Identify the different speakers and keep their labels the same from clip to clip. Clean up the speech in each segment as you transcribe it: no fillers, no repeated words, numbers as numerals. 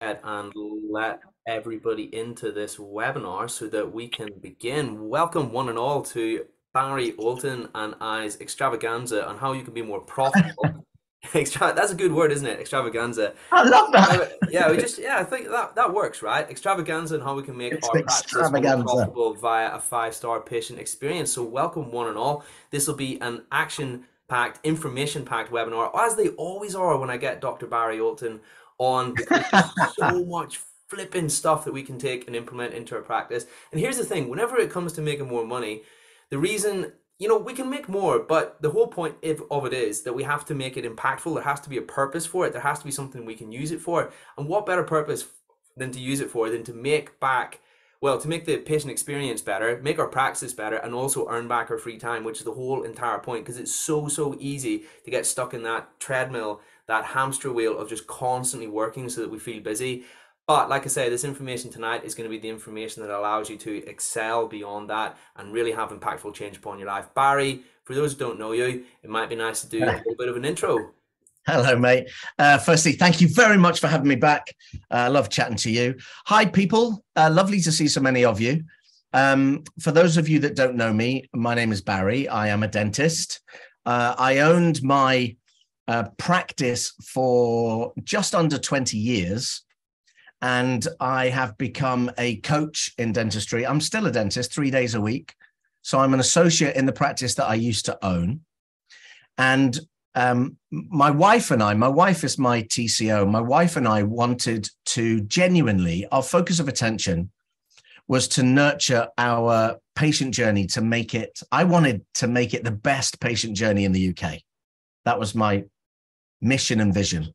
Speaker 1: and let everybody into this webinar so that we can begin. Welcome one and all to Barry Olton and I's extravaganza on how you can be more profitable. That's a good word, isn't it? Extravaganza.
Speaker 2: I love that.
Speaker 1: Yeah, I think that works, right? Extravaganza and how we can make
Speaker 2: It's
Speaker 1: our
Speaker 2: an
Speaker 1: practices more
Speaker 2: extravaganza.
Speaker 1: profitable via a five-star patient experience. So welcome one and all. This will be an action-packed, information-packed webinar, as they always are when I get Dr. Barry Olton on, because there's so much flipping stuff that we can take and implement into our practice. And here's the thing, whenever it comes to making more money, the reason, we can make more, but the whole point of it is that we have to make it impactful. There has to be a purpose for it. There has to be something we can use it for. And what better purpose than to use it for than to make back, well, to make the patient experience better, make our practice better, and also earn back our free time, which is the whole entire point, because it's so easy to get stuck in that treadmill, that hamster wheel of just constantly working so that we feel busy. But like I say, this information tonight is going to be the information that allows you to excel beyond that and really have impactful change upon your life. Barry, for those who don't know you, it might be nice to do a little bit of an intro.
Speaker 2: Hello, mate. Firstly, thank you very much for having me back. I love chatting to you. Hi, people. Lovely to see so many of you. For those of you that don't know me, my name is Barry. I am a dentist. I owned my practice for just under 20 years, and I have become a coach in dentistry. I'm still a dentist 3 days a week. So I'm an associate in the practice that I used to own. And my wife is my TCO. My wife and I wanted to genuinely, our focus of attention was to nurture our patient journey to make it, I wanted to make it the best patient journey in the UK. That was my mission and vision.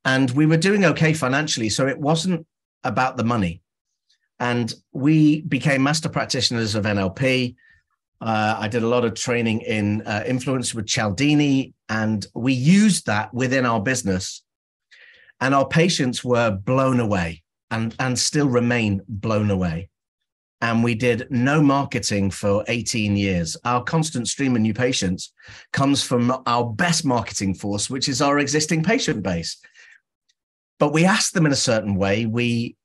Speaker 2: And we were doing okay financially, so it wasn't about the money. And we became master practitioners of NLP. I did a lot of training in influence with Cialdini, and we used that within our business. And our patients were blown away and still remain blown away. And we did no marketing for 18 years. Our constant stream of new patients comes from our best marketing force, which is our existing patient base. But we ask them in a certain way, we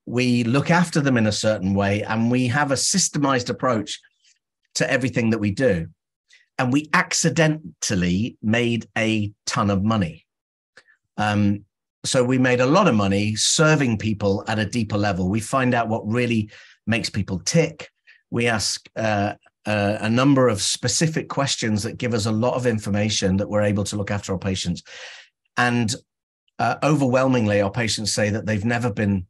Speaker 2: look after them in a certain way, and we have a systemized approach to everything that we do. And we accidentally made a ton of money. So we made a lot of money serving people at a deeper level. We find out what really makes people tick. We ask a number of specific questions that give us a lot of information that we're able to look after our patients. And overwhelmingly, our patients say that I've never been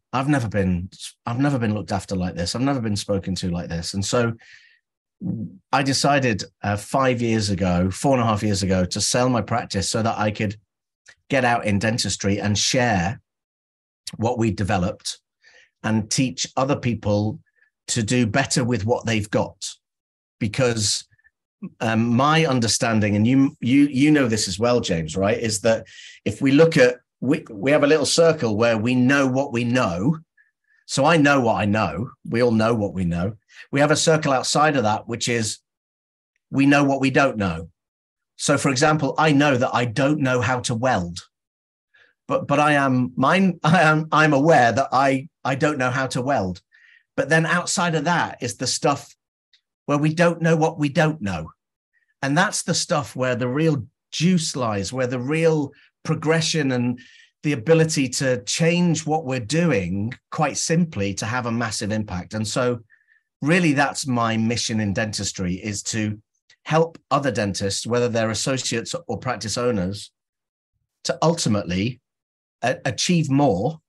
Speaker 2: looked after like this. I've never been spoken to like this. And so I decided 4.5 years ago, to sell my practice so that I could get out in dentistry and share what we developed and teach other people to do better with what they've got. Because my understanding, and you know this as well, James, right, is that if we look at, we have a little circle where we know what we know. So I know what I know. We all know what we know. We have a circle outside of that, which is we know what we don't know. So, for example, I know that I don't know how to weld, but I'm aware that I don't know how to weld. But then outside of that is the stuff where we don't know what we don't know. And that's the stuff where the real juice lies, where the real progression and the ability to change what we're doing quite simply to have a massive impact. And so really that's my mission in dentistry, is to help other dentists, whether they're associates or practice owners, to ultimately achieve more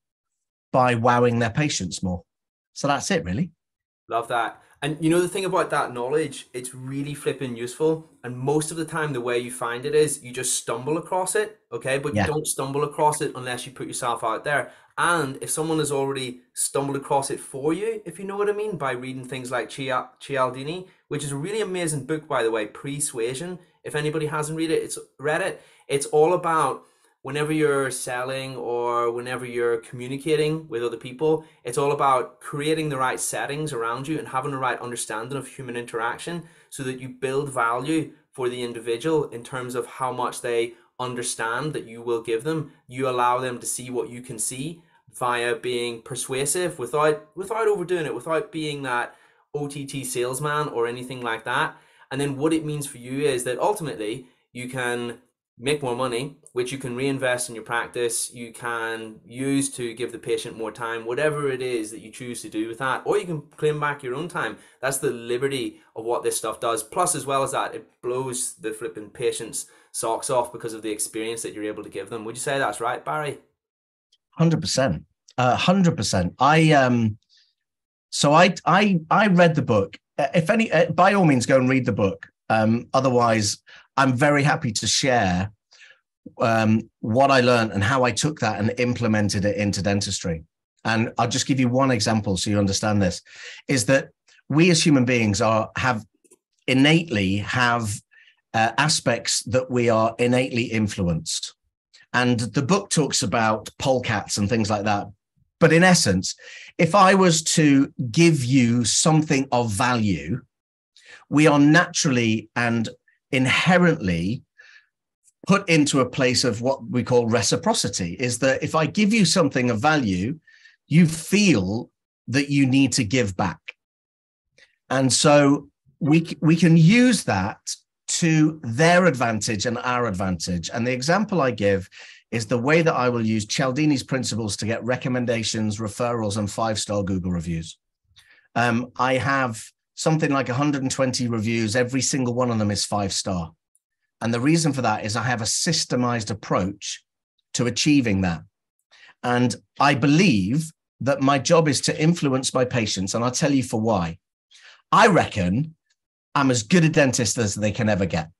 Speaker 2: by wowing their patients more. So that's it, really.
Speaker 1: Love that. And the thing about that knowledge, it's really flipping useful. And most of the time, the way you find it is you just stumble across it, okay? But you
Speaker 2: Yeah.
Speaker 1: don't stumble across it unless you put yourself out there. And if someone has already stumbled across it for you, if you know what I mean, by reading things like Cialdini, which is a really amazing book, by the way, Persuasion. If anybody hasn't read it, it's all about whenever you're selling or whenever you're communicating with other people, it's all about creating the right settings around you and having the right understanding of human interaction so that you build value for the individual in terms of how much they understand that you will give them. You allow them to see what you can see via being persuasive without overdoing it, without being that OTT salesman or anything like that. And then what it means for you is that ultimately you can make more money, which you can reinvest in your practice, you can use to give the patient more time, whatever it is that you choose to do with that, or you can claim back your own time. That's the liberty of what this stuff does. Plus, as well as that, it blows the flipping patient's socks off because of the experience that you're able to give them. Would you say that's right, Barry?
Speaker 2: 100%. 100%. I read the book. If any, by all means, go and read the book. Otherwise, I'm very happy to share what I learned and how I took that and implemented it into dentistry. And I'll just give you one example so you understand this, is that we as human beings innately have aspects that we are innately influenced. And the book talks about polecats and things like that. But in essence, if I was to give you something of value, we are naturally and inherently put into a place of what we call reciprocity, is that if I give you something of value, you feel that you need to give back. And so we can use that to their advantage and our advantage. And the example I give is the way that I will use Cialdini's principles to get recommendations, referrals, and 5-star Google reviews. I have something like 120 reviews. Every single one of them is 5-star. And the reason for that is I have a systemized approach to achieving that. And I believe that my job is to influence my patients. And I'll tell you for why. I reckon I'm as good a dentist as they can ever get.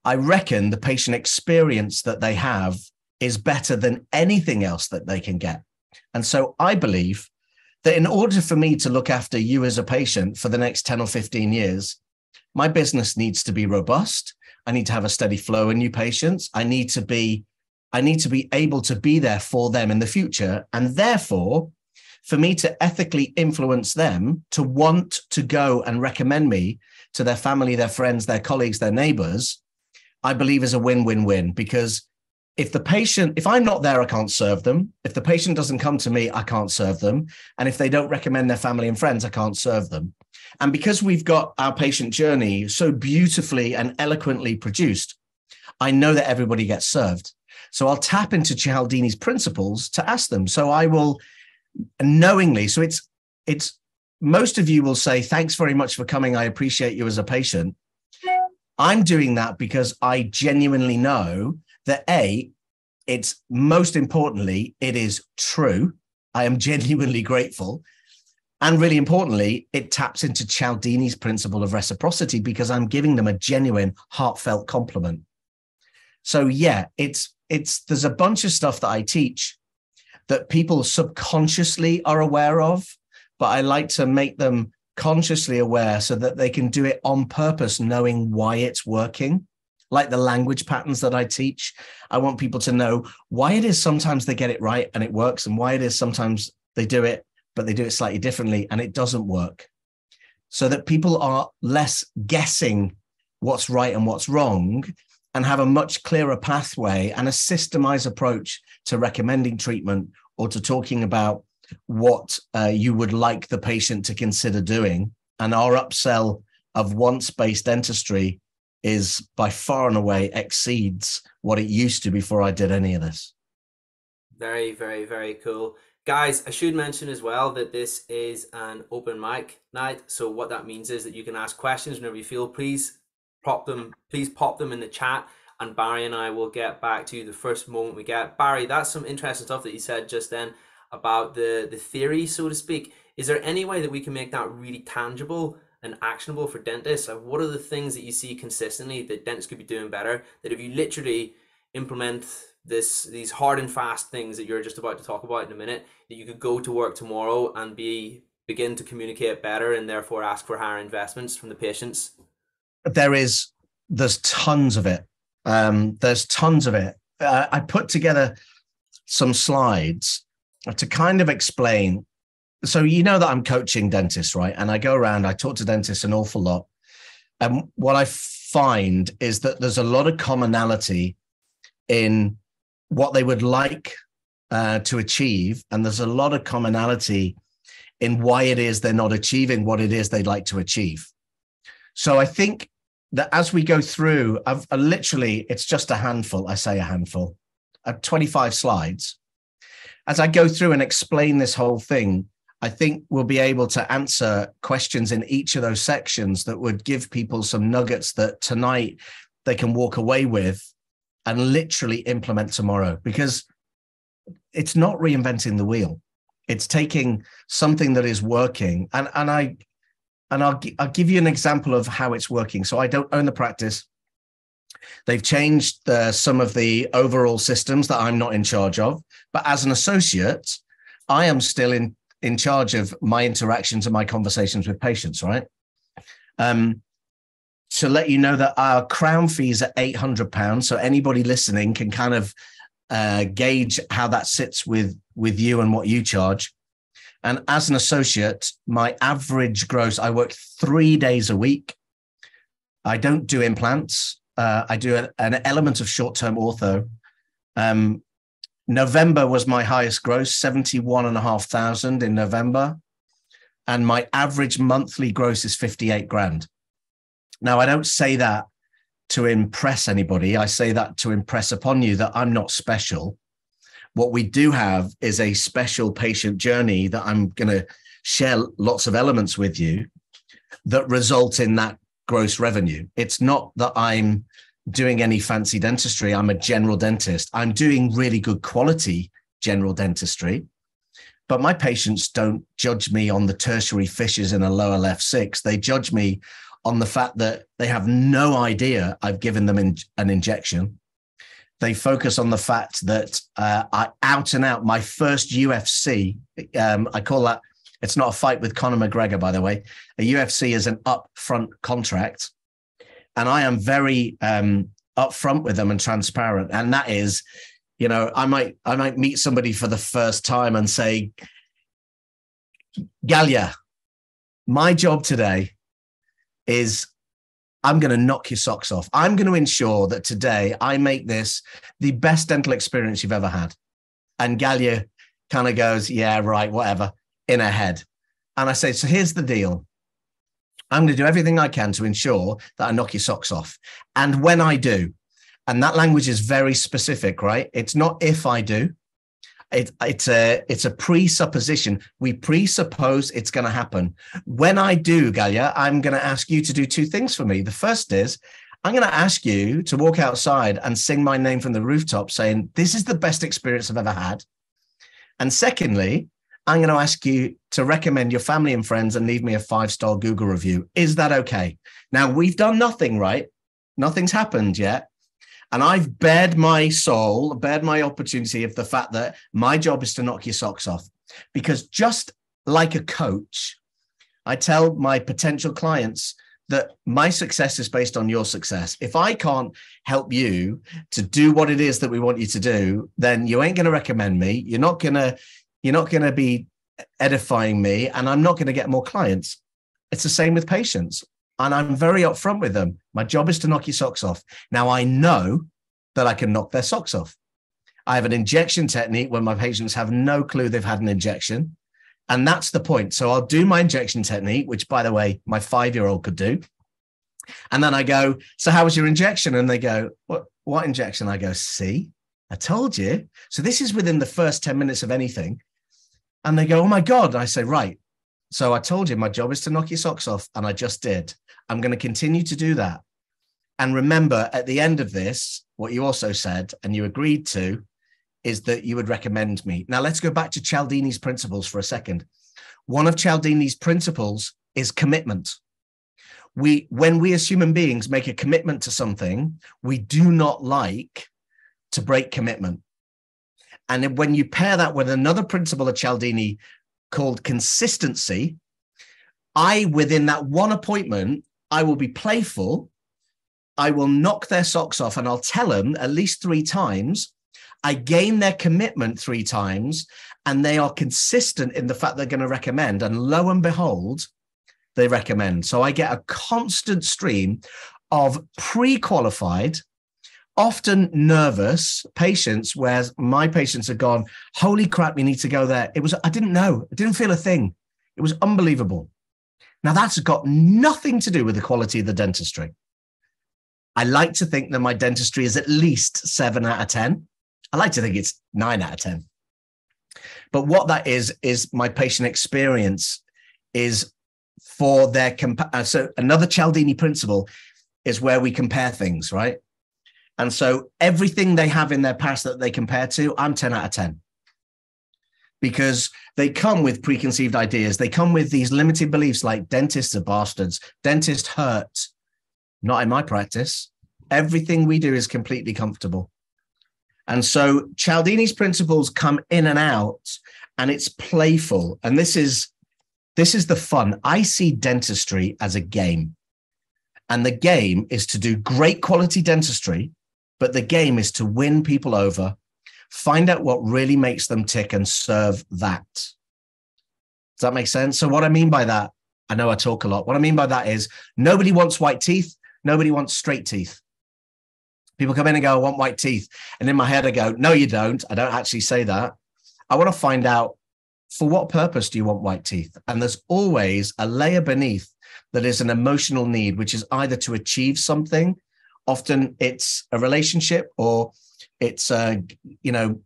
Speaker 2: I reckon the patient experience that they have is better than anything else that they can get. And so I believe that in order for me to look after you as a patient for the next 10 or 15 years, my business needs to be robust. I need to have a steady flow in new patients. I need to be able to be there for them in the future. And therefore, for me to ethically influence them to want to go and recommend me to their family, their friends, their colleagues, their neighbors, I believe is a win-win-win. Because if I'm not there, I can't serve them. If the patient doesn't come to me, I can't serve them. And if they don't recommend their family and friends, I can't serve them. And because we've got our patient journey so beautifully and eloquently produced, I know that everybody gets served. So I'll tap into Cialdini's principles to ask them. So I will knowingly, so it's most of you will say, thanks very much for coming. I appreciate you as a patient. I'm doing that because I genuinely know that it's most importantly, it is true. I am genuinely grateful. And really importantly, it taps into Cialdini's principle of reciprocity because I'm giving them a genuine, heartfelt compliment. So yeah, there's a bunch of stuff that I teach that people subconsciously are aware of, but I like to make them consciously aware so that they can do it on purpose, knowing why it's working. Like the language patterns that I teach, I want people to know why it is sometimes they get it right and it works, and why it is sometimes they do it, but they do it slightly differently and it doesn't work. So that people are less guessing what's right and what's wrong and have a much clearer pathway and a systemized approach to recommending treatment or to talking about what you would like the patient to consider doing. And our upsell of once-based dentistry is by far and away exceeds what it used to before I did any of this.
Speaker 1: Very, very, very cool. Guys, I should mention as well that this is an open mic night. So what that means is that you can ask questions whenever you feel. Please pop them in the chat, and Barry and I will get back to you the first moment we get. Barry, that's some interesting stuff that you said just then about the theory, so to speak. Is there any way that we can make that really tangible and actionable for dentists? Like, what are the things that you see consistently that dentists could be doing better, that if you literally implement these hard and fast things that you're just about to talk about in a minute, that you could go to work tomorrow and begin to communicate better and therefore ask for higher investments from the patients?
Speaker 2: There's tons of it. There's tons of it. I put together some slides to kind of explain. So you know that I'm coaching dentists, right? And I go around, I talk to dentists an awful lot. And what I find is that there's a lot of commonality in what they would like to achieve, and there's a lot of commonality in why it is they're not achieving what it is they'd like to achieve. So I think that as we go through, literally, it's just a handful, I say a handful, 25 slides. As I go through and explain this whole thing, I think we'll be able to answer questions in each of those sections that would give people some nuggets that tonight they can walk away with and literally implement tomorrow, because it's not reinventing the wheel. It's taking something that is working. And I'll give you an example of how it's working. So I don't own the practice. They've changed some of the overall systems that I'm not in charge of. But as an associate, I am still in charge of my interactions and my conversations with patients, right? To let you know that our crown fees are £800. So anybody listening can kind of gauge how that sits with you and what you charge. And as an associate, my average gross, I work 3 days a week. I don't do implants. I do an element of short-term ortho. November was my highest gross, 71,500 in November. And my average monthly gross is 58 grand. Now, I don't say that to impress anybody. I say that to impress upon you that I'm not special. What we do have is a special patient journey that I'm going to share lots of elements with you that result in that gross revenue. It's not that I'm doing any fancy dentistry. I'm a general dentist. I'm doing really good quality general dentistry, but my patients don't judge me on the tertiary fissures in a lower left six. They judge me on the fact that they have no idea I've given them an injection. They focus on the fact that I out and out, my first UFC, I call that, it's not a fight with Conor McGregor, by the way. A UFC is an upfront contract. And I am very upfront with them and transparent. And that is, you know, I might meet somebody for the first time and say, Galia, my job today is I'm going to knock your socks off. I'm going to ensure that today I make this the best dental experience you've ever had. And Galia kind of goes, yeah, right, whatever, in her head. And I say, so here's the deal. I'm going to do everything I can to ensure that I knock your socks off. And when I do, and that language is very specific, right? It's not if I do. It's a presupposition. We presuppose it's going to happen. When I do, Galia, I'm going to ask you to do two things for me. The first is I'm going to ask you to walk outside and sing my name from the rooftop saying, this is the best experience I've ever had. And secondly, I'm going to ask you to recommend your family and friends and leave me a 5-star Google review. Is that okay? Now, we've done nothing, right? Nothing's happened yet. And I've bared my soul, bared my opportunity of the fact that my job is to knock your socks off. Because just like a coach, I tell my potential clients that my success is based on your success. If I can't help you to do what it is that we want you to do, then you ain't going to recommend me. You're not going to be edifying me, and I'm not going to get more clients. It's the same with patients. And I'm very upfront with them. My job is to knock your socks off. Now, I know that I can knock their socks off. I have an injection technique where my patients have no clue they've had an injection. And that's the point. So I'll do my injection technique, which, by the way, my 5-year-old could do. And then I go, so how was your injection? And they go, what injection? I go, see, I told you. So this is within the first 10 minutes of anything. And they go, oh, my God. And I say, right. So I told you my job is to knock your socks off. And I just did. I'm going to continue to do that. And remember, at the end of this, what you also said, and you agreed to, is that you would recommend me. Now, let's go back to Cialdini's principles for a second. One of Cialdini's principles is commitment. When we as human beings make a commitment to something, we do not like to break commitment. And when you pair that with another principle of Cialdini called consistency, within that one appointment, I will be playful. I will knock their socks off, and I'll tell them at least 3 times. I gain their commitment 3 times, and they are consistent in the fact they're going to recommend. And lo and behold, they recommend. So I get a constant stream of pre-qualified, often nervous patients where my patients have gone, holy crap, you need to go there. I didn't know. I didn't feel a thing. It was unbelievable. Now, that's got nothing to do with the quality of the dentistry. I like to think that my dentistry is at least 7 out of 10. I like to think it's 9 out of 10. But what that is my patient experience is for their, so another Cialdini principle is where we compare things, right? And so everything they have in their past that they compare to, I'm 10 out of 10. Because they come with preconceived ideas. They come with these limited beliefs like dentists are bastards, dentists hurt. Not in my practice. Everything we do is completely comfortable. And so Cialdini's principles come in and out, and it's playful. And this is the fun. I see dentistry as a game. And the game is to do great quality dentistry, but the game is to win people over, find out what really makes them tick and serve that. Does that make sense? So what I mean by that, I know I talk a lot. What I mean by that is nobody wants white teeth. Nobody wants straight teeth. People come in and go, I want white teeth. And in my head, I go, no, you don't. I don't actually say that. I want to find out, for what purpose do you want white teeth? And there's always a layer beneath that is an emotional need, which is either to achieve something. Often it's a relationship, or it's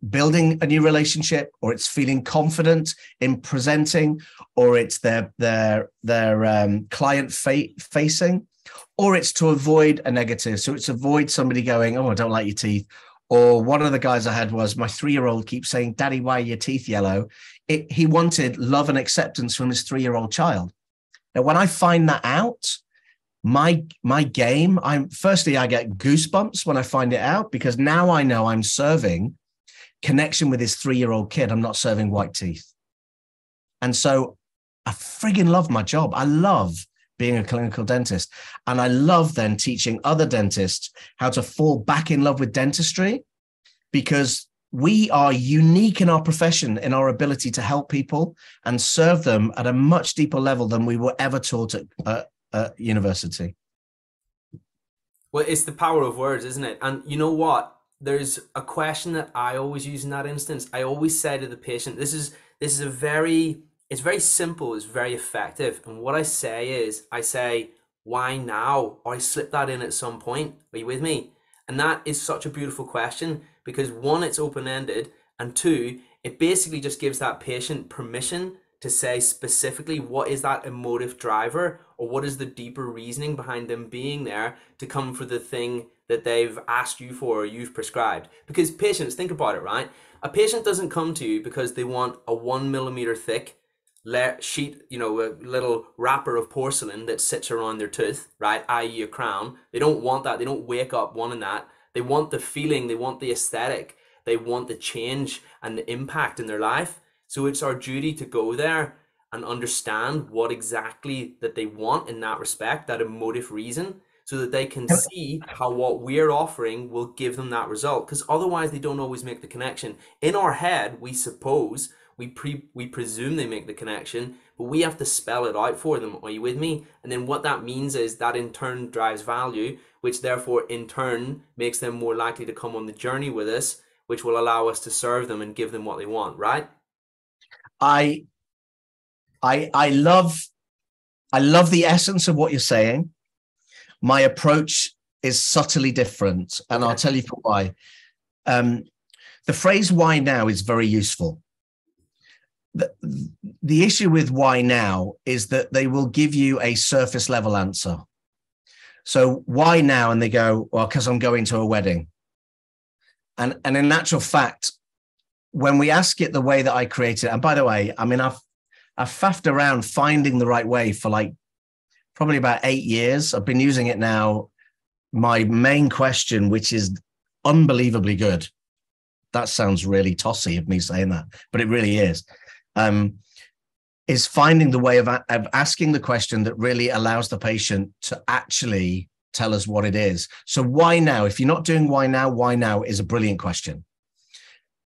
Speaker 2: building a new relationship, or it's feeling confident in presenting, or it's their client facing, or it's to avoid a negative. So it's avoid somebody going, oh, I don't like your teeth. Or one of the guys I had was, my 3-year-old keeps saying, Daddy, why are your teeth yellow? He wanted love and acceptance from his 3-year-old child. Now, when I find that out, my game, I get goosebumps when I find it out, because now I know I'm serving connection with his 3-year-old kid. I'm not serving white teeth. And so I friggin' love my job. I love being a clinical dentist. And I love then teaching other dentists how to fall back in love with dentistry, because we are unique in our profession, in our ability to help people and serve them at a much deeper level than we were ever taught at university.
Speaker 1: Well, it's the power of words, isn't it? And you know what? There's a question that I always use in that instance. I always say to the patient, it's very simple, it's very effective. And what I say is, why now? Or I slip that in at some point. Are you with me? And that is such a beautiful question, because one, it's open-ended, and two, it basically just gives that patient permission to say specifically what is that emotive driver, or what is the deeper reasoning behind them being there to come for the thing that they've asked you for or you've prescribed. Because patients, think about it, right? A patient doesn't come to you because they want a 1 millimeter thick sheet, a little wrapper of porcelain that sits around their tooth, right? i.e. a crown. They don't want that. They don't wake up wanting that. They want the feeling. They want the aesthetic. They want the change and the impact in their life. So it's our duty to go there and understand what exactly that they want in that respect, that emotive reason, so that they can see how what we're offering will give them that result. Because otherwise they don't always make the connection. In our head, we suppose, we presume they make the connection, but we have to spell it out for them. Are you with me? And then what that means is that in turn drives value, which therefore in turn makes them more likely to come on the journey with us, which will allow us to serve them and give them what they want, right?
Speaker 2: I love the essence of what you're saying. My approach is subtly different, and okay. I'll tell you for why. The phrase "why now" is very useful. The issue with "why now" is that they will give you a surface level answer. So why now? And they go, well, because I'm going to a wedding. And in actual fact, when we ask it the way that I created it, and by the way, I mean, I've faffed around finding the right way for like probably about 8 years. I've been using it now. My main question, which is unbelievably good. That sounds really tossy of me saying that, but it really is finding the way of asking the question that really allows the patient to actually tell us what it is. So why now? If you're not doing why now is a brilliant question.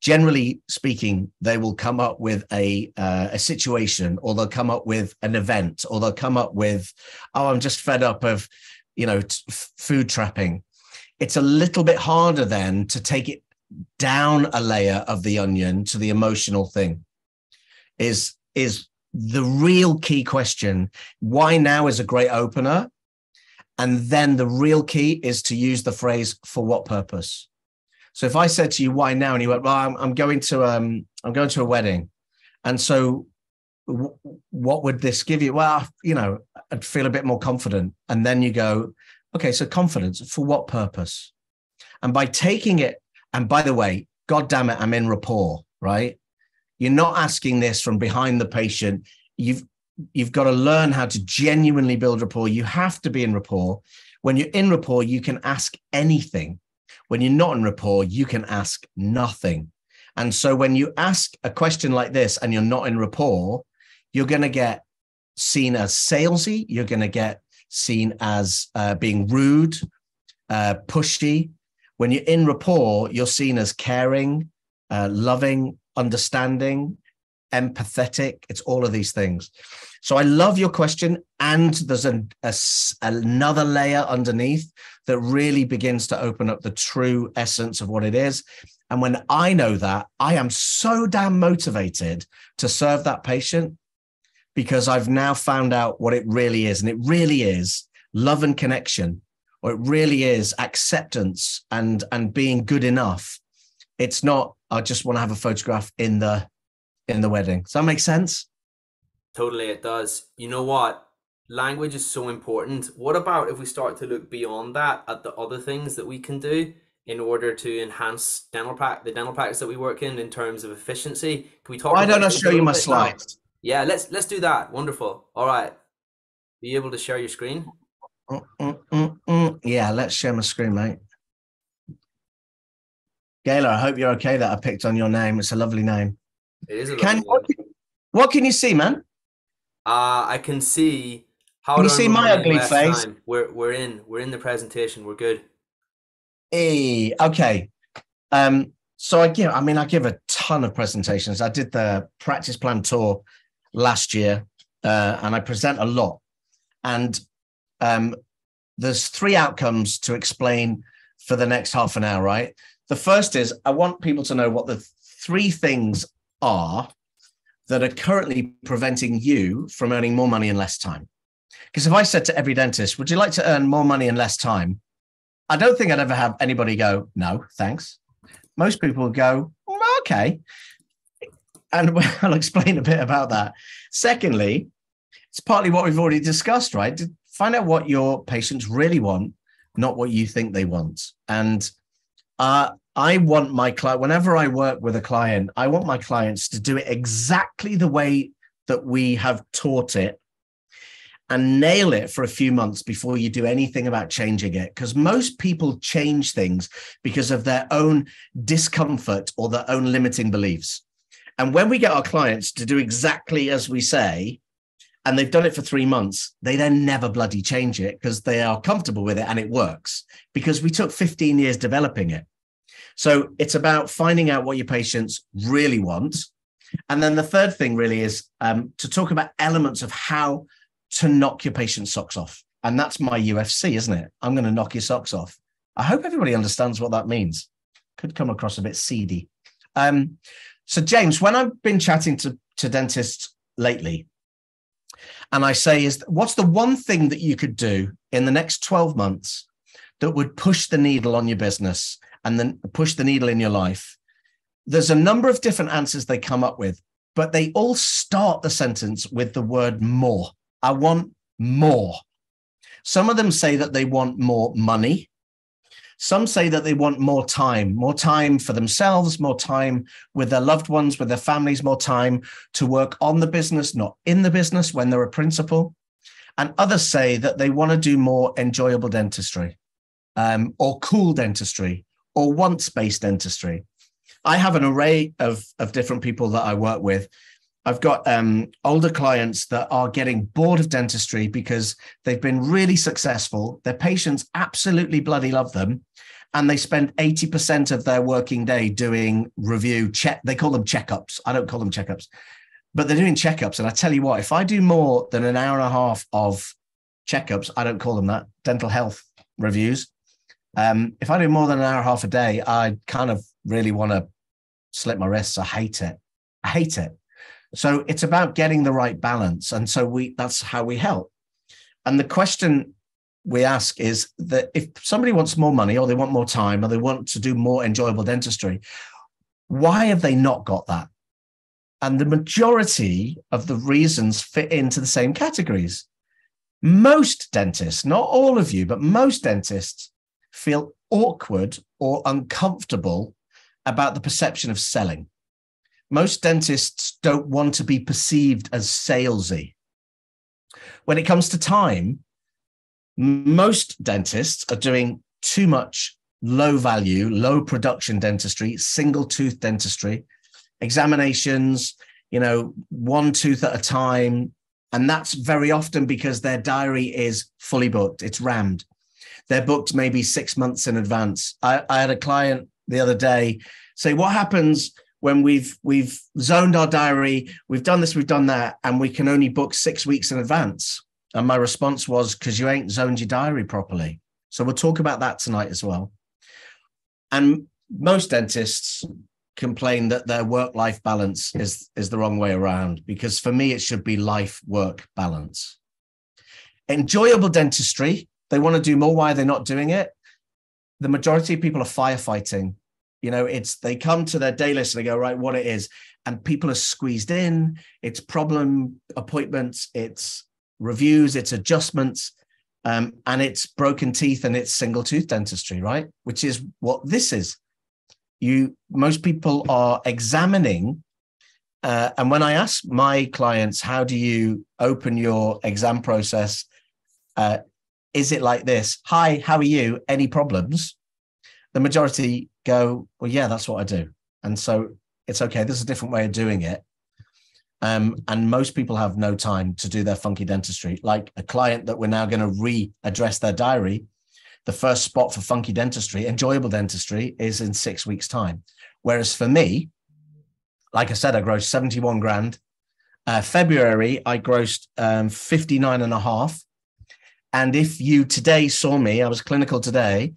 Speaker 2: Generally speaking, they will come up with a situation, or they'll come up with an event, or they'll come up with, oh, I'm just fed up of, food trapping. it's a little bit harder then to take it down a layer of the onion to the emotional thing. Is the real key question. Why now is a great opener. And then the real key is to use the phrase, for what purpose? So if I said to you, why now? And you went, well, I'm going to a wedding. And so what would this give you? Well, I'd feel a bit more confident. And then you go, okay, so confidence, for what purpose? And by taking it, and by the way, God damn it, I'm in rapport, right? You're not asking this from behind the patient. You've got to learn how to genuinely build rapport. You have to be in rapport. When you're in rapport, you can ask anything. When you're not in rapport, you can ask nothing. And so when you ask a question like this and you're not in rapport, you're going to get seen as salesy. You're going to get seen as being rude, pushy. When you're in rapport, you're seen as caring, loving, understanding, empathetic. It's all of these things. So I love your question. And there's another layer underneath that really begins to open up the true essence of what it is. And when I know that, I am so damn motivated to serve that patient, because I've now found out what it really is. And it really is love and connection, or it really is acceptance and being good enough. It's not, I just want to have a photograph in the wedding. Does that make sense?
Speaker 1: Totally, it does. You know what? Language is so important. What about if we start to look beyond that at the other things that we can do in order to enhance the dental practice that we work in terms of efficiency? Can we talk
Speaker 2: Why
Speaker 1: about
Speaker 2: don't I
Speaker 1: those
Speaker 2: show
Speaker 1: a
Speaker 2: you
Speaker 1: little
Speaker 2: my
Speaker 1: bit now?
Speaker 2: slides?
Speaker 1: Yeah, let's do that. Wonderful. All right. Be able to share your screen?
Speaker 2: Yeah, let's share my screen, mate. Gayla, I hope you're okay that I picked on your name. It's a lovely name.
Speaker 1: It is a lovely name.
Speaker 2: What can you see, man?
Speaker 1: I can see how
Speaker 2: Can
Speaker 1: to
Speaker 2: you see
Speaker 1: earn more
Speaker 2: my
Speaker 1: money in
Speaker 2: ugly
Speaker 1: less
Speaker 2: face?
Speaker 1: time. We're in the presentation. We're good.
Speaker 2: Hey, okay. So I give a ton of presentations. I did the practice plan tour last year, and I present a lot. And there's 3 outcomes to explain for the next half an hour, right? The first is I want people to know what the 3 things are that are currently preventing you from earning more money in less time. Because if I said to every dentist, would you like to earn more money in less time? I don't think I'd ever have anybody go, no, thanks. Most people would go, okay. And I'll explain a bit about that. Secondly, it's partly what we've already discussed, right? Find out what your patients really want, not what you think they want. And I want my client, whenever I work with a client, I want my clients to do it exactly the way that we have taught it, and nail it for a few months before you do anything about changing it. Because most people change things because of their own discomfort or their own limiting beliefs. And when we get our clients to do exactly as we say, and they've done it for 3 months, they then never bloody change it because they are comfortable with it and it works, because we took 15 years developing it. So it's about finding out what your patients really want. And then the third thing really is to talk about elements of how to knock your patient's socks off. And that's my UFC, isn't it? I'm going to knock your socks off. I hope everybody understands what that means. Could come across a bit seedy. So James, when I've been chatting to dentists lately, and I say, what's the one thing that you could do in the next 12 months that would push the needle on your business and then push the needle in your life? There's a number of different answers they come up with, but they all start the sentence with the word more. I want more. Some of them say that they want more money. Some say that they want more time for themselves, more time with their loved ones, with their families, more time to work on the business, not in the business when they're a principal. And others say that they want to do more enjoyable dentistry, or cool dentistry, or once-based dentistry. I have an array of different people that I work with. I've got older clients that are getting bored of dentistry because they've been really successful. Their patients absolutely bloody love them. And they spend 80% of their working day doing they call them checkups. I don't call them checkups, but they're doing checkups. And I tell you what, if I do more than an hour and a half of checkups, I don't call them that, dental health reviews, If I do more than an hour and a half a day, I kind of really want to slit my wrists. I hate it. I hate it. So it's about getting the right balance. And so that's how we help. And the question we ask is that if somebody wants more money or they want more time or they want to do more enjoyable dentistry, why have they not got that? And the majority of the reasons fit into the same categories. Most dentists, not all of you, but most dentists feel awkward or uncomfortable about the perception of selling. Most dentists don't want to be perceived as salesy. When it comes to time, most dentists are doing too much low value, low production dentistry, single tooth dentistry, examinations, one tooth at a time. And that's very often because their diary is fully booked. It's rammed. They're booked maybe 6 months in advance. I had a client the other day say, what happens when we've zoned our diary, we've done this, we've done that, and we can only book 6 weeks in advance? And my response was, because you ain't zoned your diary properly. So we'll talk about that tonight as well. And most dentists complain that their work-life balance is the wrong way around, because for me, it should be life-work balance. Enjoyable dentistry, they want to do more. Why are they not doing it? The majority of people are firefighting. They come to their day list and they go, right, what it is. And people are squeezed in. It's problem appointments, it's reviews, it's adjustments, and it's broken teeth and it's single tooth dentistry, right? Which is what this is. Most people are examining. And when I ask my clients, how do you open your exam process? Is it like this? Hi, how are you? Any problems? The majority go, well, yeah, that's what I do. And so it's okay. There's a different way of doing it. And most people have no time to do their funky dentistry. Like a client that we're now going to readdress their diary, the first spot for funky dentistry, enjoyable dentistry, is in 6 weeks' time. Whereas for me, like I said, I grossed 71 grand. February, I grossed 59 and a half. And if you today saw me, I was clinical today.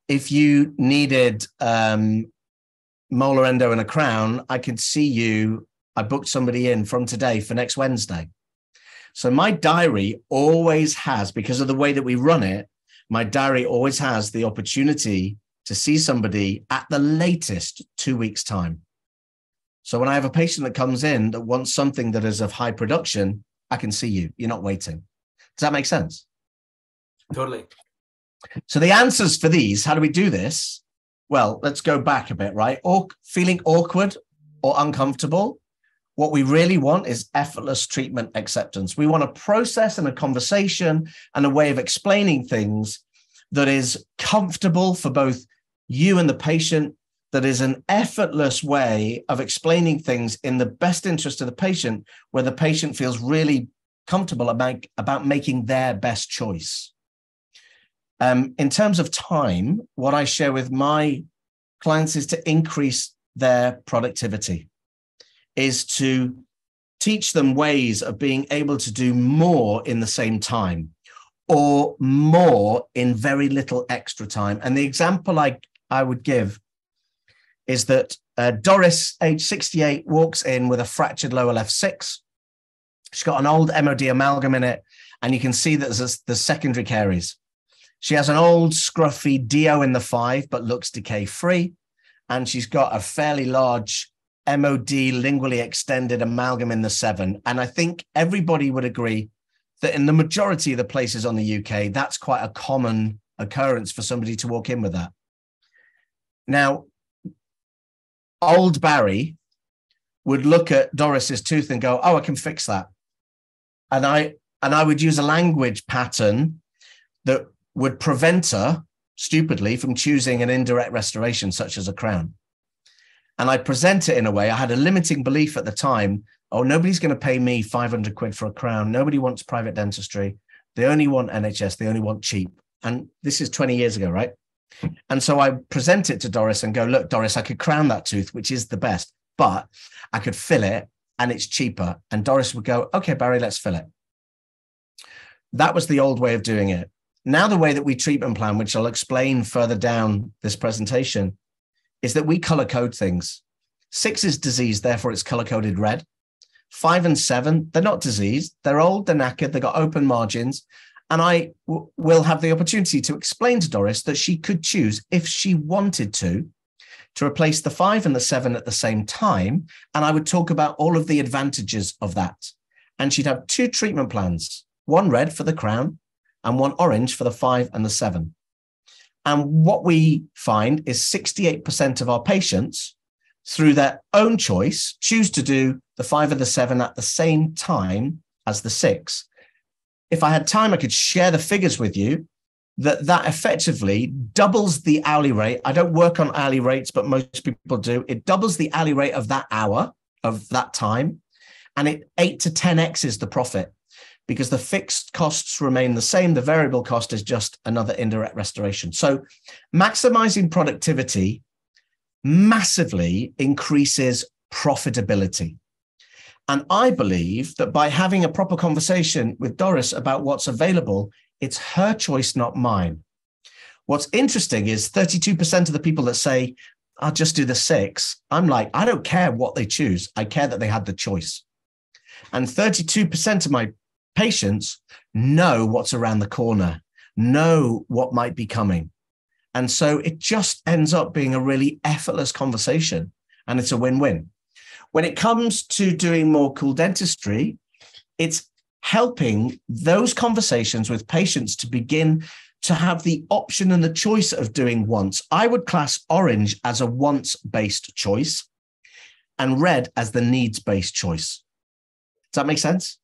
Speaker 2: If you needed molar endo and a crown, I could see you. I booked somebody in from today for next Wednesday. So my diary always has, because of the way that we run it, my diary always has the opportunity to see somebody at the latest 2 weeks' time. So when I have a patient that comes in that wants something that is of high production, I can see you. You're not waiting. Does that make sense?
Speaker 1: Totally.
Speaker 2: So the answers for these, how do we do this? Well, let's go back a bit, right? Or feeling awkward or uncomfortable. What we really want is effortless treatment acceptance. We want a process and a conversation and a way of explaining things that is comfortable for both you and the patient, that is an effortless way of explaining things in the best interest of the patient, where the patient feels really comfortable about making their best choice. In terms of time, what I share with my clients is to increase their productivity, is to teach them ways of being able to do more in the same time or more in very little extra time. And the example I would give is that Doris, age 68, walks in with a fractured lower left 6. She's got an old MOD amalgam in it, and you can see that there's secondary caries. She has an old scruffy DO in the 5, but looks decay-free. And she's got a fairly large MOD lingually extended amalgam in the 7. And I think everybody would agree that in the majority of the places on the UK, that's quite a common occurrence for somebody to walk in with that. Now, old Barry would look at Doris's tooth and go, oh, I can fix that. And I would use a language pattern that would prevent her, stupidly, from choosing an indirect restoration, such as a crown. And I present it in a way, I had a limiting belief at the time, oh, nobody's going to pay me 500 quid for a crown. Nobody wants private dentistry. They only want NHS. They only want cheap. And this is 20 years ago, right? And so I present it to Doris and go, look, Doris, I could crown that tooth, which is the best, but I could fill it and it's cheaper. And Doris would go, okay, Barry, let's fill it. That was the old way of doing it. Now, the way that we treatment plan, which I'll explain further down this presentation, is that we color code things. 6 is disease, therefore it's color coded red. 5 and 7, they're not diseased. They're old, they're knackered, they've got open margins. And I will have the opportunity to explain to Doris that she could choose, if she wanted to replace the 5 and the 7 at the same time. And I would talk about all of the advantages of that. And she'd have 2 treatment plans, one red for the crown and one orange for the 5 and the 7. And what we find is 68% of our patients, through their own choice, choose to do the 5 and the 7 at the same time as the 6. If I had time, I could share the figures with you that effectively doubles the hourly rate. I don't work on hourly rates, but most people do. It doubles the hourly rate of that hour, of that time, and it 8 to 10x's the profit, because the fixed costs remain the same. The variable cost is just another indirect restoration. So maximizing productivity massively increases profitability. And I believe that by having a proper conversation with Doris about what's available, it's her choice, not mine. What's interesting is 32% of the people that say, I'll just do the 6. I'm like, I don't care what they choose. I care that they had the choice. And 32% of my patients know what's around the corner, know what might be coming. And so it just ends up being a really effortless conversation, and it's a win-win. When it comes to doing more cool dentistry, it's helping those conversations with patients to begin to have the option and the choice of doing once. I would class orange as a once-based choice and red as the needs-based choice. Does that make sense?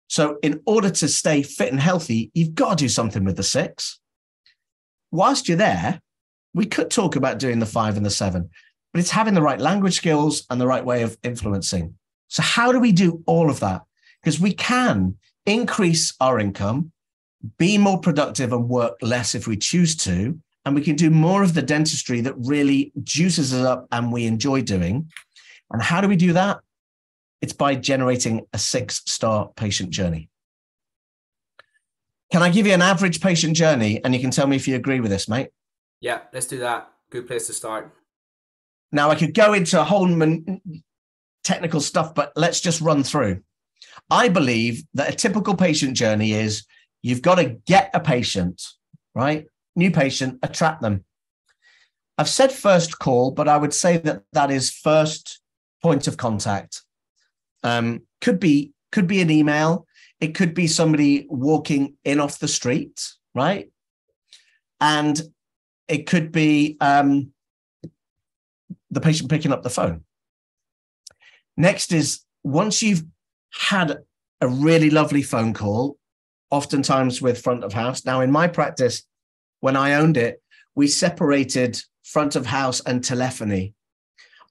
Speaker 2: So in order to stay fit and healthy, you've got to do something with the 6. Whilst you're there, we could talk about doing the 5 and the 7, but it's having the right language skills and the right way of influencing. So how do we do all of that? Because we can increase our income, be more productive and work less if we choose to, and we can do more of the dentistry that really juices us up and we enjoy doing. And how do we do that? It's by generating a 6-star patient journey. Can I give you an average patient journey and you can tell me if you agree with this, mate?
Speaker 1: Yeah, let's do that. Good place to start.
Speaker 2: Now, I could go into a whole technical stuff, but let's just run through. I believe that a typical patient journey is you've got to get a patient, right? New patient, attract them. I've said first call, but I would say that that is first point of contact. Could be an email. It could be somebody walking in off the street, right? And it could be the patient picking up the phone. Next is, once you've had a really lovely phone call, oftentimes with front of house. Now, in my practice, when I owned it, we separated front of house and telephony.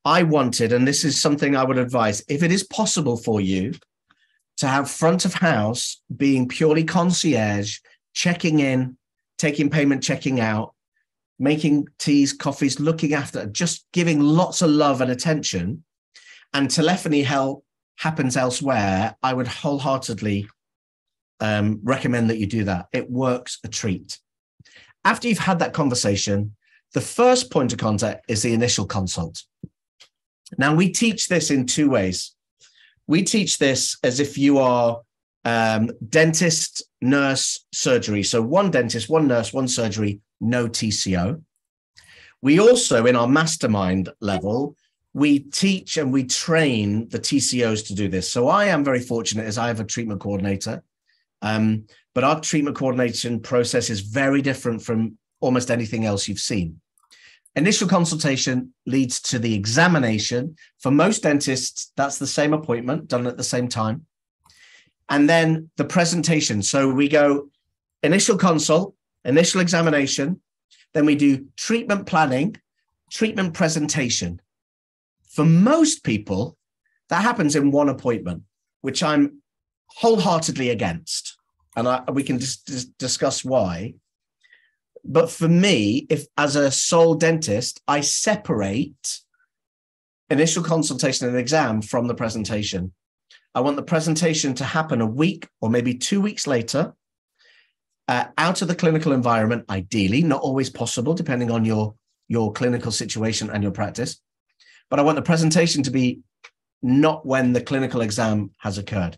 Speaker 2: I wanted, and this is something I would advise, if it is possible for you to have front of house being purely concierge, checking in, taking payment, checking out, making teas, coffees, looking after, just giving lots of love and attention, and telephony help happens elsewhere, I would wholeheartedly recommend that you do that. It works a treat. After you've had that conversation, the first point of contact is the initial consult. Now, we teach this in 2 ways. We teach this as if you are dentist, nurse, surgery. So one dentist, one nurse, one surgery, no TCO. We also, in our mastermind level, we teach and we train the TCOs to do this. So I am very fortunate as I have a treatment coordinator, but our treatment coordination process is very different from almost anything else you've seen. Initial consultation leads to the examination. For most dentists, that's the same appointment done at the same time. And then the presentation. So we go initial consult, initial examination, then we do treatment planning, treatment presentation. For most people, that happens in one appointment, which I'm wholeheartedly against. And we can just discuss why. But for me, if as a sole dentist, I separate initial consultation and exam from the presentation. I want the presentation to happen a week or maybe 2 weeks later. out of the clinical environment, ideally, not always possible, depending on your clinical situation and your practice. But I want the presentation to be not when the clinical exam has occurred.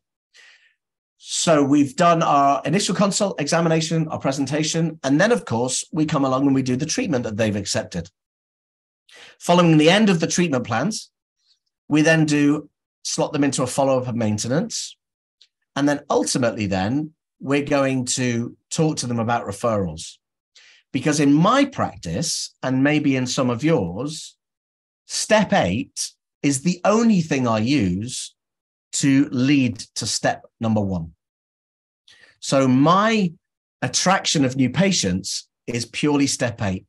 Speaker 2: So we've done our initial consult, examination, our presentation, and then, of course, we come along and we do the treatment that they've accepted. Following the end of the treatment plans, we then slot them into a follow-up of maintenance. And then ultimately then, we're going to talk to them about referrals. Because in my practice, and maybe in some of yours, step 8 is the only thing I use to lead to step number 1. So my attraction of new patients is purely step 8.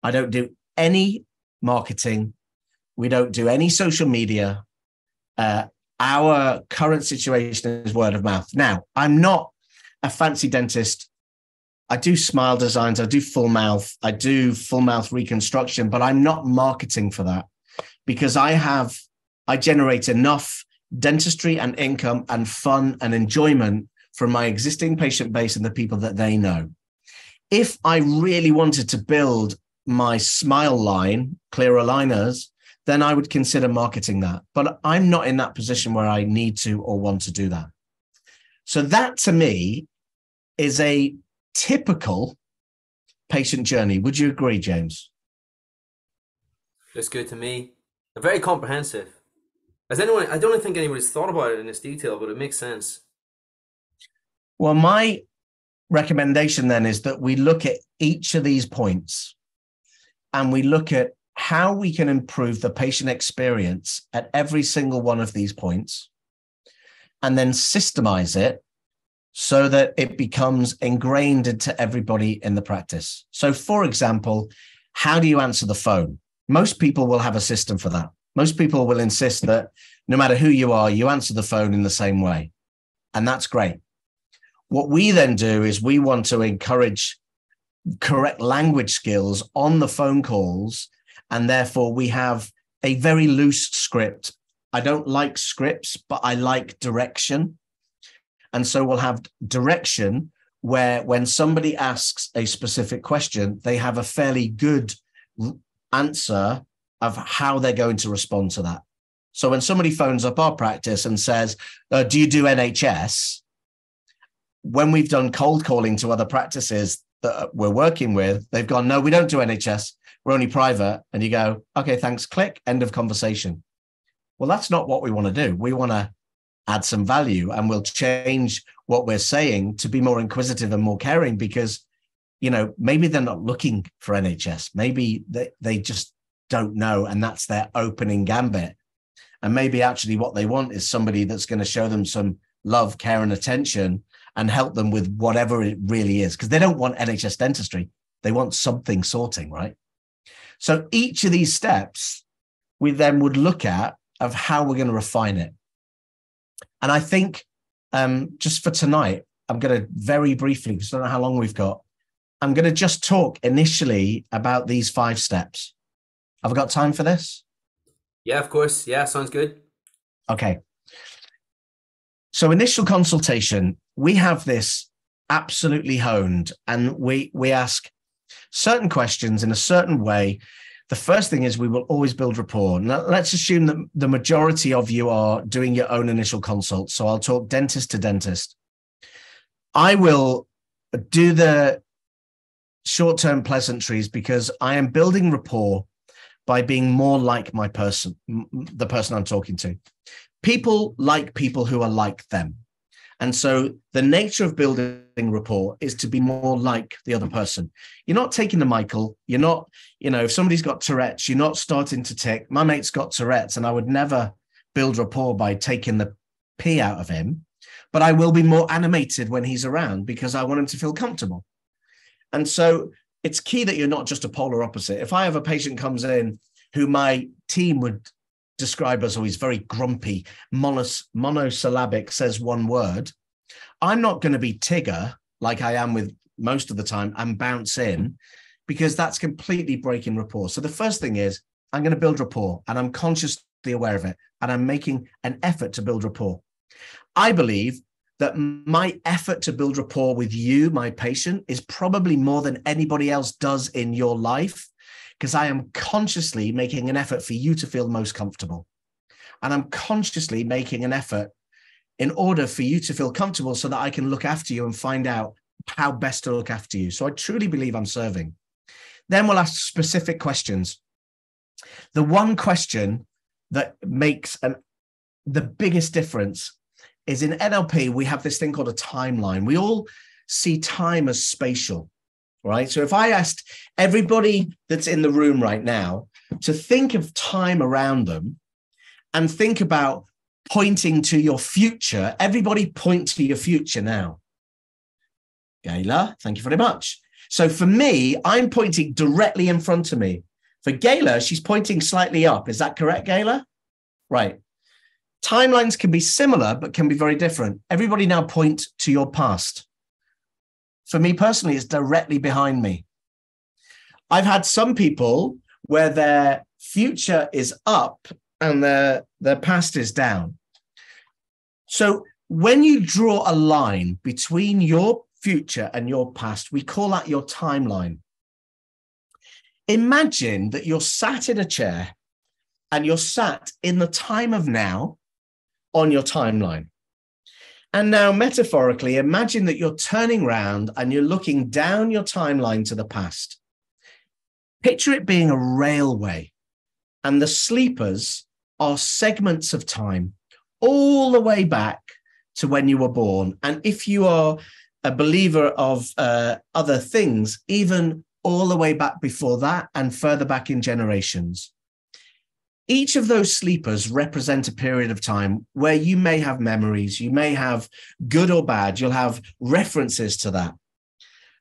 Speaker 2: I don't do any marketing. We don't do any social media. Our current situation is word of mouth. Now, I'm not a fancy dentist. I do smile designs. I do full mouth. I do full mouth reconstruction, but I'm not marketing for that because I generate enough dentistry and income and fun and enjoyment from my existing patient base and the people that they know. If I really wanted to build my smile line, clear aligners, then I would consider marketing that. But I'm not in that position where I need to or want to do that. So that to me is a typical patient journey. Would you agree, James?
Speaker 1: That's good to me. Very comprehensive. I don't think anybody's thought about it in this detail, but it makes sense.
Speaker 2: Well, my recommendation then is that we look at each of these points and we look at how we can improve the patient experience at every single one of these points and then systemize it so that it becomes ingrained into everybody in the practice. So, for example, how do you answer the phone? Most people will have a system for that. Most people will insist that no matter who you are, you answer the phone in the same way. And that's great. What we then do is we want to encourage correct language skills on the phone calls. And therefore, we have a very loose script. I don't like scripts, but I like direction. And so we'll have direction where when somebody asks a specific question, they have a fairly good answer of how they're going to respond to that. So when somebody phones up our practice and says, do you do NHS? When we've done cold calling to other practices that we're working with, they've gone, no, we don't do NHS. We're only private. And you go, okay, thanks, click, end of conversation. Well, that's not what we want to do. We want to add some value and we'll change what we're saying to be more inquisitive and more caring because, you know, maybe they're not looking for NHS. Maybe they just don't know. And that's their opening gambit. And maybe actually what they want is somebody that's going to show them some love, care and attention and help them with whatever it really is. Because they don't want NHS dentistry. They want something sorting, right? So each of these steps, we then would look at of how we're going to refine it. And I think just for tonight, I'm going to very briefly, because I don't know how long we've got, I'm going to just talk initially about these 5 steps. Have I got time for this?
Speaker 1: Yeah, of course. Yeah, sounds good.
Speaker 2: Okay. So initial consultation, we have this absolutely honed and we ask certain questions in a certain way. The first thing is we will always build rapport. Now, let's assume that the majority of you are doing your own initial consult. So I'll talk dentist to dentist. I will do the short-term pleasantries because I am building rapport by being more like my person, the person I'm talking to. People like people who are like them. And so the nature of building rapport is to be more like the other person. You're not taking the Michael. You're not, you know, if somebody's got Tourette's, you're not starting to tick. My mate's got Tourette's and I would never build rapport by taking the P out of him, but I will be more animated when he's around because I want him to feel comfortable. And so it's key that you're not just a polar opposite. If I have a patient comes in who my team would describe as, oh, he's very grumpy, monosyllabic, says one word, I'm not going to be Tigger like I am with most of the time and bounce in because that's completely breaking rapport. So the first thing is I'm going to build rapport and I'm consciously aware of it and I'm making an effort to build rapport. I believe that my effort to build rapport with you, my patient, is probably more than anybody else does in your life, because I am consciously making an effort for you to feel most comfortable. And I'm consciously making an effort in order for you to feel comfortable so that I can look after you and find out how best to look after you. So I truly believe I'm serving. Then we'll ask specific questions. The one question that makes the biggest difference is in NLP, we have this thing called a timeline. We all see time as spatial, right? So if I asked everybody that's in the room right now to think of time around them and think about pointing to your future, everybody point to your future now. Gayla, thank you very much. So for me, I'm pointing directly in front of me. For Gayla, she's pointing slightly up. Is that correct, Gayla? Right. Timelines can be similar, but can be very different. Everybody now point to your past. For me personally, it's directly behind me. I've had some people where their future is up and their past is down. So when you draw a line between your future and your past, we call that your timeline. Imagine that you're sat in a chair and you're sat in the time of now on your timeline. And now, metaphorically, imagine that you're turning around and you're looking down your timeline to the past. Picture it being a railway, and the sleepers are segments of time all the way back to when you were born. And if you are a believer of other things, even all the way back before that and further back in generations. Each of those sleepers represent a period of time where you may have memories, you may have good or bad, you'll have references to that.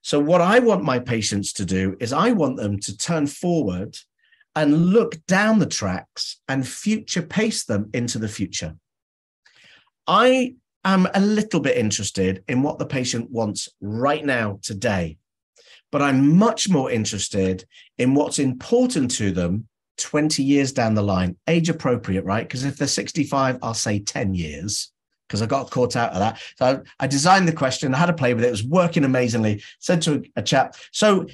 Speaker 2: So what I want my patients to do is I want them to turn forward and look down the tracks and future pace them into the future. I am a little bit interested in what the patient wants right now, today, but I'm much more interested in what's important to them 20 years down the line, age appropriate, right? Because if they're 65, I'll say 10 years, because I got caught out of that. So I designed the question, I had to play with it. It was working amazingly. Said to a chap, so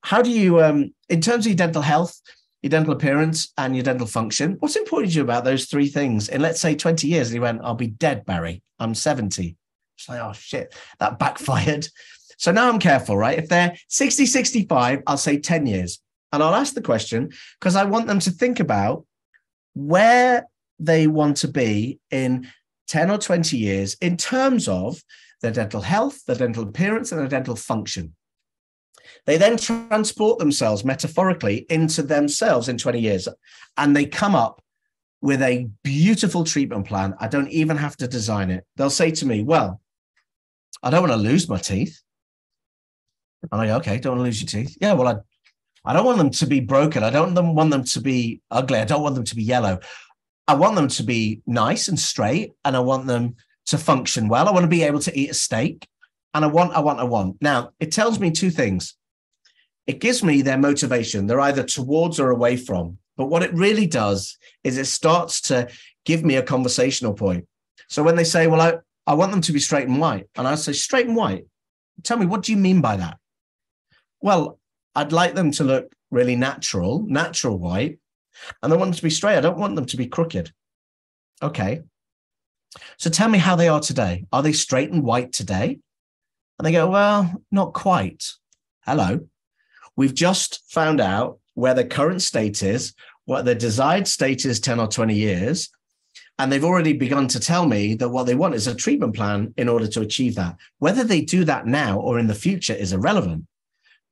Speaker 2: how do you, in terms of your dental health, your dental appearance and your dental function, what's important to you about those three things in, let's say, 20 years? And he went, I'll be dead, Barry. I'm 70. It's like, oh shit, that backfired. So now I'm careful, right? If they're 60, 65, I'll say 10 years. And I'll ask the question because I want them to think about where they want to be in 10 or 20 years in terms of their dental health, their dental appearance, and their dental function. They then transport themselves metaphorically into themselves in 20 years, and they come up with a beautiful treatment plan. I don't even have to design it. They'll say to me, well, I don't want to lose my teeth. I'm like, okay, don't want to lose your teeth. Yeah, well, I don't want them to be broken. I don't want them to be ugly. I don't want them to be yellow. I want them to be nice and straight, and I want them to function well. I want to be able to eat a steak, and I want. Now, it tells me two things. It gives me their motivation. They're either towards or away from. But what it really does is it starts to give me a conversational point. So when they say, well, I want them to be straight and white, and I say, straight and white, tell me, what do you mean by that? Well, I'd like them to look really natural white, and I want them to be straight. I don't want them to be crooked. Okay. So tell me how they are today. Are they straight and white today? And they go, well, not quite. Hello. We've just found out where the current state is, what the desired state is 10 or 20 years. And they've already begun to tell me that what they want is a treatment plan in order to achieve that. Whether they do that now or in the future is irrelevant.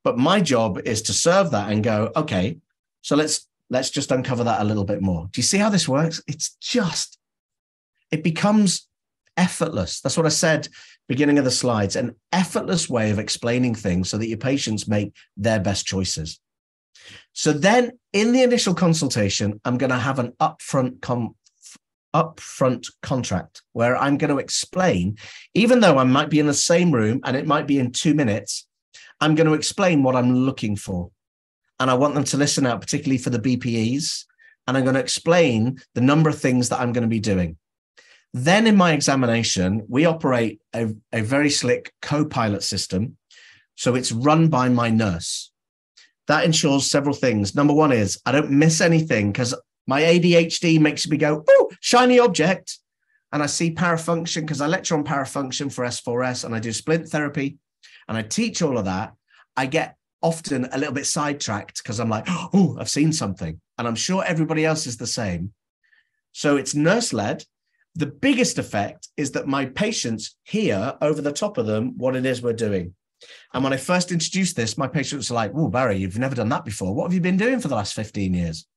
Speaker 2: But my job is to serve that and go, okay, so let's just uncover that a little bit more. Do you see how this works? It becomes effortless. That's what I said beginning of the slides, an effortless way of explaining things so that your patients make their best choices. So then in the initial consultation, I'm going to have an upfront contract where I'm going to explain, even though I might be in the same room and it might be in 2 minutes, I'm going to explain what I'm looking for. And I want them to listen out, particularly for the BPEs. And I'm going to explain the number of things that I'm going to be doing. Then in my examination, we operate a very slick co-pilot system. So it's run by my nurse. That ensures several things. Number one is I don't miss anything because my ADHD makes me go, oh, shiny object. And I see parafunction because I lecture on parafunction for S4S and I do splint therapy and I teach all of that. I get often a little bit sidetracked because I'm like, oh, I've seen something. And I'm sure everybody else is the same. So it's nurse-led. The biggest effect is that my patients hear over the top of them what it is we're doing. And when I first introduced this, my patients were like, oh, Barry, you've never done that before. What have you been doing for the last 15 years?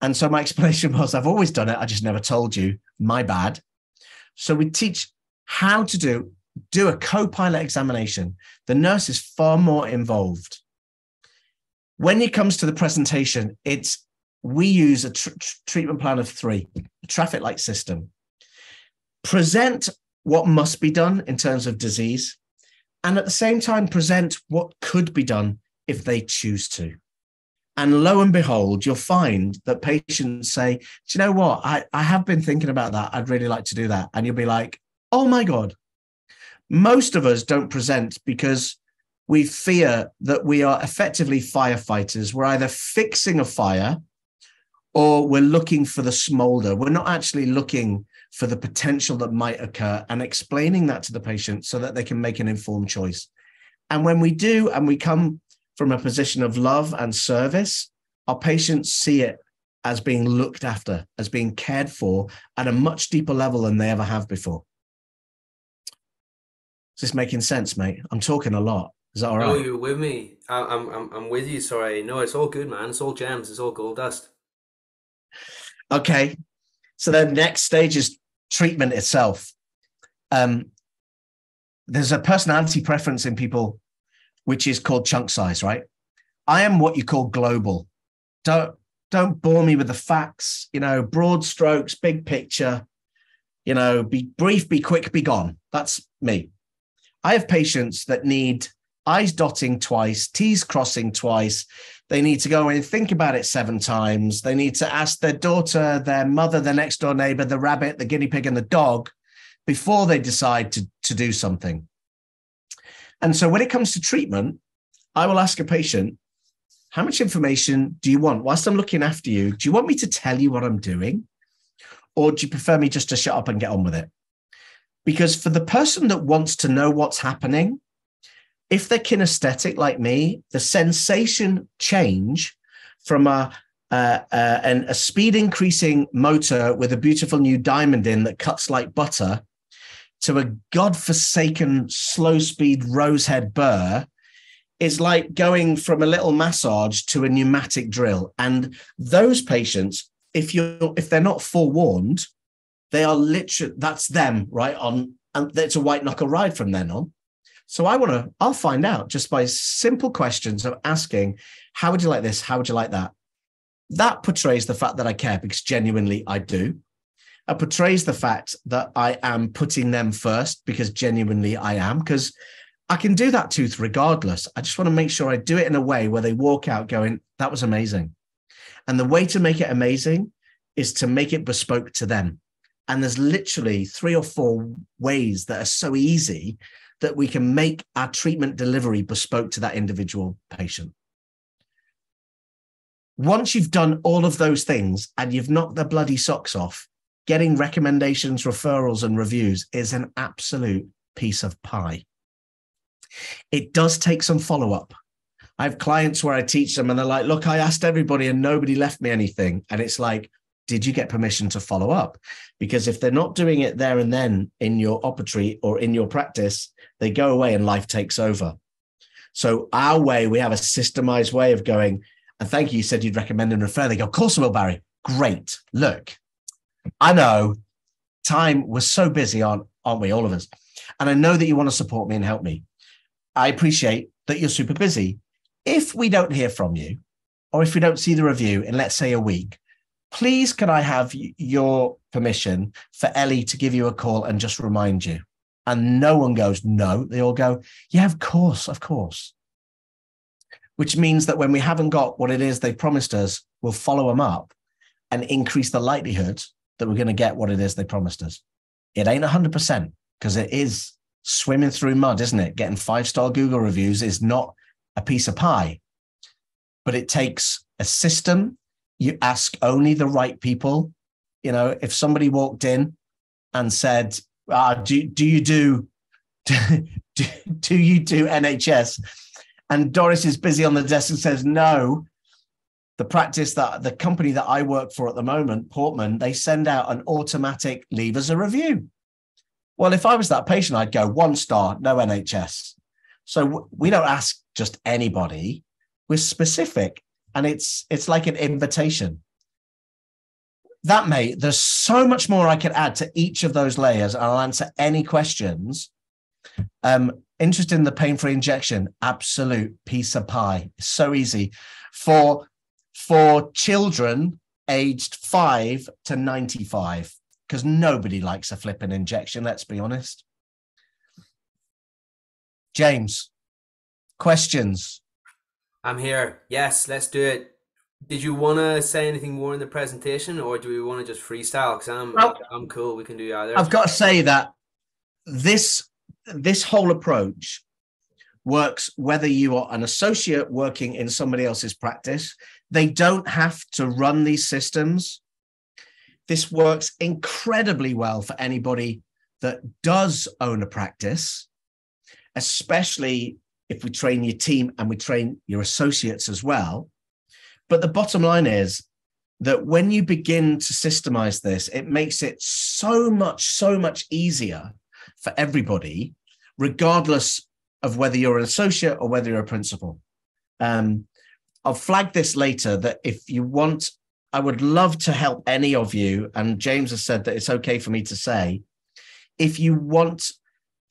Speaker 2: And so my explanation was, I've always done it. I just never told you. My bad. So we teach how to do a co-pilot examination. The nurse is far more involved. When it comes to the presentation, we use a treatment plan of 3, a traffic light system. Present what must be done in terms of disease, and at the same time, present what could be done if they choose to. And lo and behold, you'll find that patients say, do you know what? I have been thinking about that. I'd really like to do that. And you'll be like, oh my God. Most of us don't present because we fear that we are effectively firefighters. We're either fixing a fire or we're looking for the smolder. We're not actually looking for the potential that might occur and explaining that to the patient so that they can make an informed choice. And when we do, and we come from a position of love and service, our patients see it as being looked after, as being cared for at a much deeper level than they ever have before. Is this making sense, mate? I'm talking a lot. Is that all right?
Speaker 1: No, you're with me. I'm with you. Sorry. No, it's all good, man. It's all gems. It's all gold dust.
Speaker 2: Okay. So then next stage is treatment itself. There's a personality preference in people, which is called chunk size, right? I am what you call global. Don't bore me with the facts, broad strokes, big picture, be brief, be quick, be gone. That's me. I have patients that need I's dotting twice, T's crossing twice. They need to go and think about it 7 times. They need to ask their daughter, their mother, their next door neighbor, the rabbit, the guinea pig, and the dog before they decide to do something. And so when it comes to treatment, I will ask a patient, how much information do you want? Whilst I'm looking after you, do you want me to tell you what I'm doing? Or do you prefer me just to shut up and get on with it? Because for the person that wants to know what's happening, if they're kinesthetic like me, the sensation change from a speed increasing motor with a beautiful new diamond in that cuts like butter to a godforsaken slow speed rosehead burr is like going from a little massage to a pneumatic drill. And those patients, if they're not forewarned, they are literally, that's them, right? And it's a white knuckle ride from then on. So I'll find out just by simple questions of asking, how would you like this? How would you like that? That portrays the fact that I care, because genuinely I do. It portrays the fact that I am putting them first, because genuinely I am, because I can do that tooth regardless. I just want to make sure I do it in a way where they walk out going, that was amazing. And the way to make it amazing is to make it bespoke to them. And there's literally 3 or 4 ways that are so easy that we can make our treatment delivery bespoke to that individual patient. Once you've done all of those things and you've knocked the bloody socks off, getting recommendations, referrals, and reviews is an absolute piece of pie. It does take some follow-up. I have clients where I teach them and they're like, look, I asked everybody and nobody left me anything. And it's like, did you get permission to follow up? Because if they're not doing it there and then in your operatory or in your practice, they go away and life takes over. So our way, we have a systemized way of going, and thank you, you said you'd recommend and refer. They go, of course I will, Barry. Great. Look, I know time was so busy, aren't we, all of us? And I know that you want to support me and help me. I appreciate that you're super busy. If we don't hear from you, or if we don't see the review in, let's say, a week, please, can I have your permission for Ellie to give you a call and just remind you? And no one goes, no. They all go, yeah, of course, of course. Which means that when we haven't got what it is they promised us, we'll follow them up and increase the likelihood that we're going to get what it is they promised us. It ain't 100% because it is swimming through mud, isn't it? Getting 5-star Google reviews is not a piece of pie, but it takes a system. You ask only the right people. You know, if somebody walked in and said, do you do NHS? And Doris is busy on the desk and says, no. The company that I work for at the moment, Portman, they send out an automatic leave us a review. Well, if I was that patient, I'd go 1 star, no NHS. So we don't ask just anybody. We're specific, and it's like an invitation. That, mate, there's so much more I could add to each of those layers, and I'll answer any questions. Interested in the pain-free injection? Absolute piece of pie. So easy. For children aged 5 to 95, because nobody likes a flipping injection, let's be honest. James, questions?
Speaker 1: I'm here. Yes, let's do it. Did you want to say anything more in the presentation, or do we want to just freestyle? Because I'm cool. We can do either.
Speaker 2: I've got to say that this whole approach works whether you are an associate working in somebody else's practice. They don't have to run these systems. This works incredibly well for anybody that does own a practice, especially if we train your team and we train your associates as well. But the bottom line is that when you begin to systemize this, it makes it so much easier for everybody, regardless of whether you're an associate or whether you're a principal. I'll flag this later that if you want, I would love to help any of you. And James has said that it's okay for me to say, if you want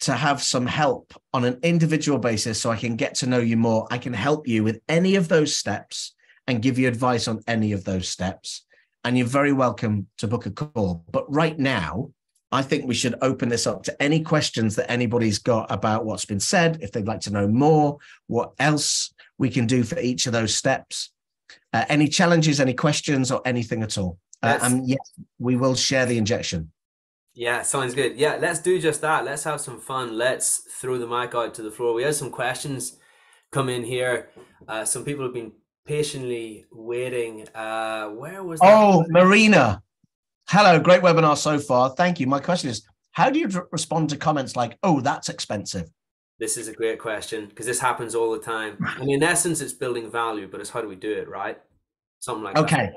Speaker 2: to have some help on an individual basis so I can get to know you more, I can help you with any of those steps and give you advice on any of those steps. And you're very welcome to book a call. But right now, I think we should open this up to any questions that anybody's got about what's been said, if they'd like to know more, what else we can do for each of those steps, any challenges, any questions, or anything at all. And yes, we will share the injection.
Speaker 1: Yeah, sounds good. Yeah, let's do just that. Let's have some fun. Let's throw the mic out to the floor. We have some questions come in here. Some people have been patiently waiting. Where was that?
Speaker 2: Oh, Marina. Hello, great webinar so far. Thank you. My question is, how do you respond to comments like, oh, that's expensive?
Speaker 1: This is a great question because this happens all the time. And in essence, it's building value, but it's how do we do it, right? Something like that.
Speaker 2: Okay.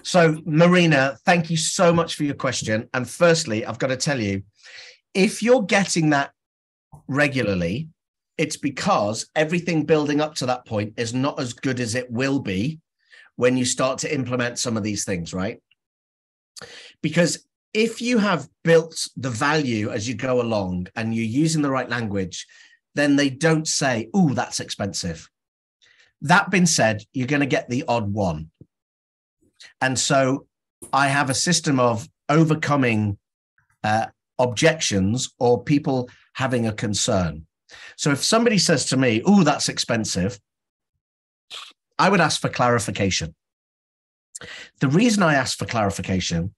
Speaker 2: So, Marina, thank you so much for your question. And firstly, I've got to tell you, if you're getting that regularly, it's because everything building up to that point is not as good as it will be when you start to implement some of these things, right? Because if you have built the value as you go along and you're using the right language, then they don't say, oh, that's expensive. That being said, you're going to get the odd one. And so I have a system of overcoming objections or people having a concern. So if somebody says to me, oh, that's expensive, I would ask for clarification. The reason I ask for clarification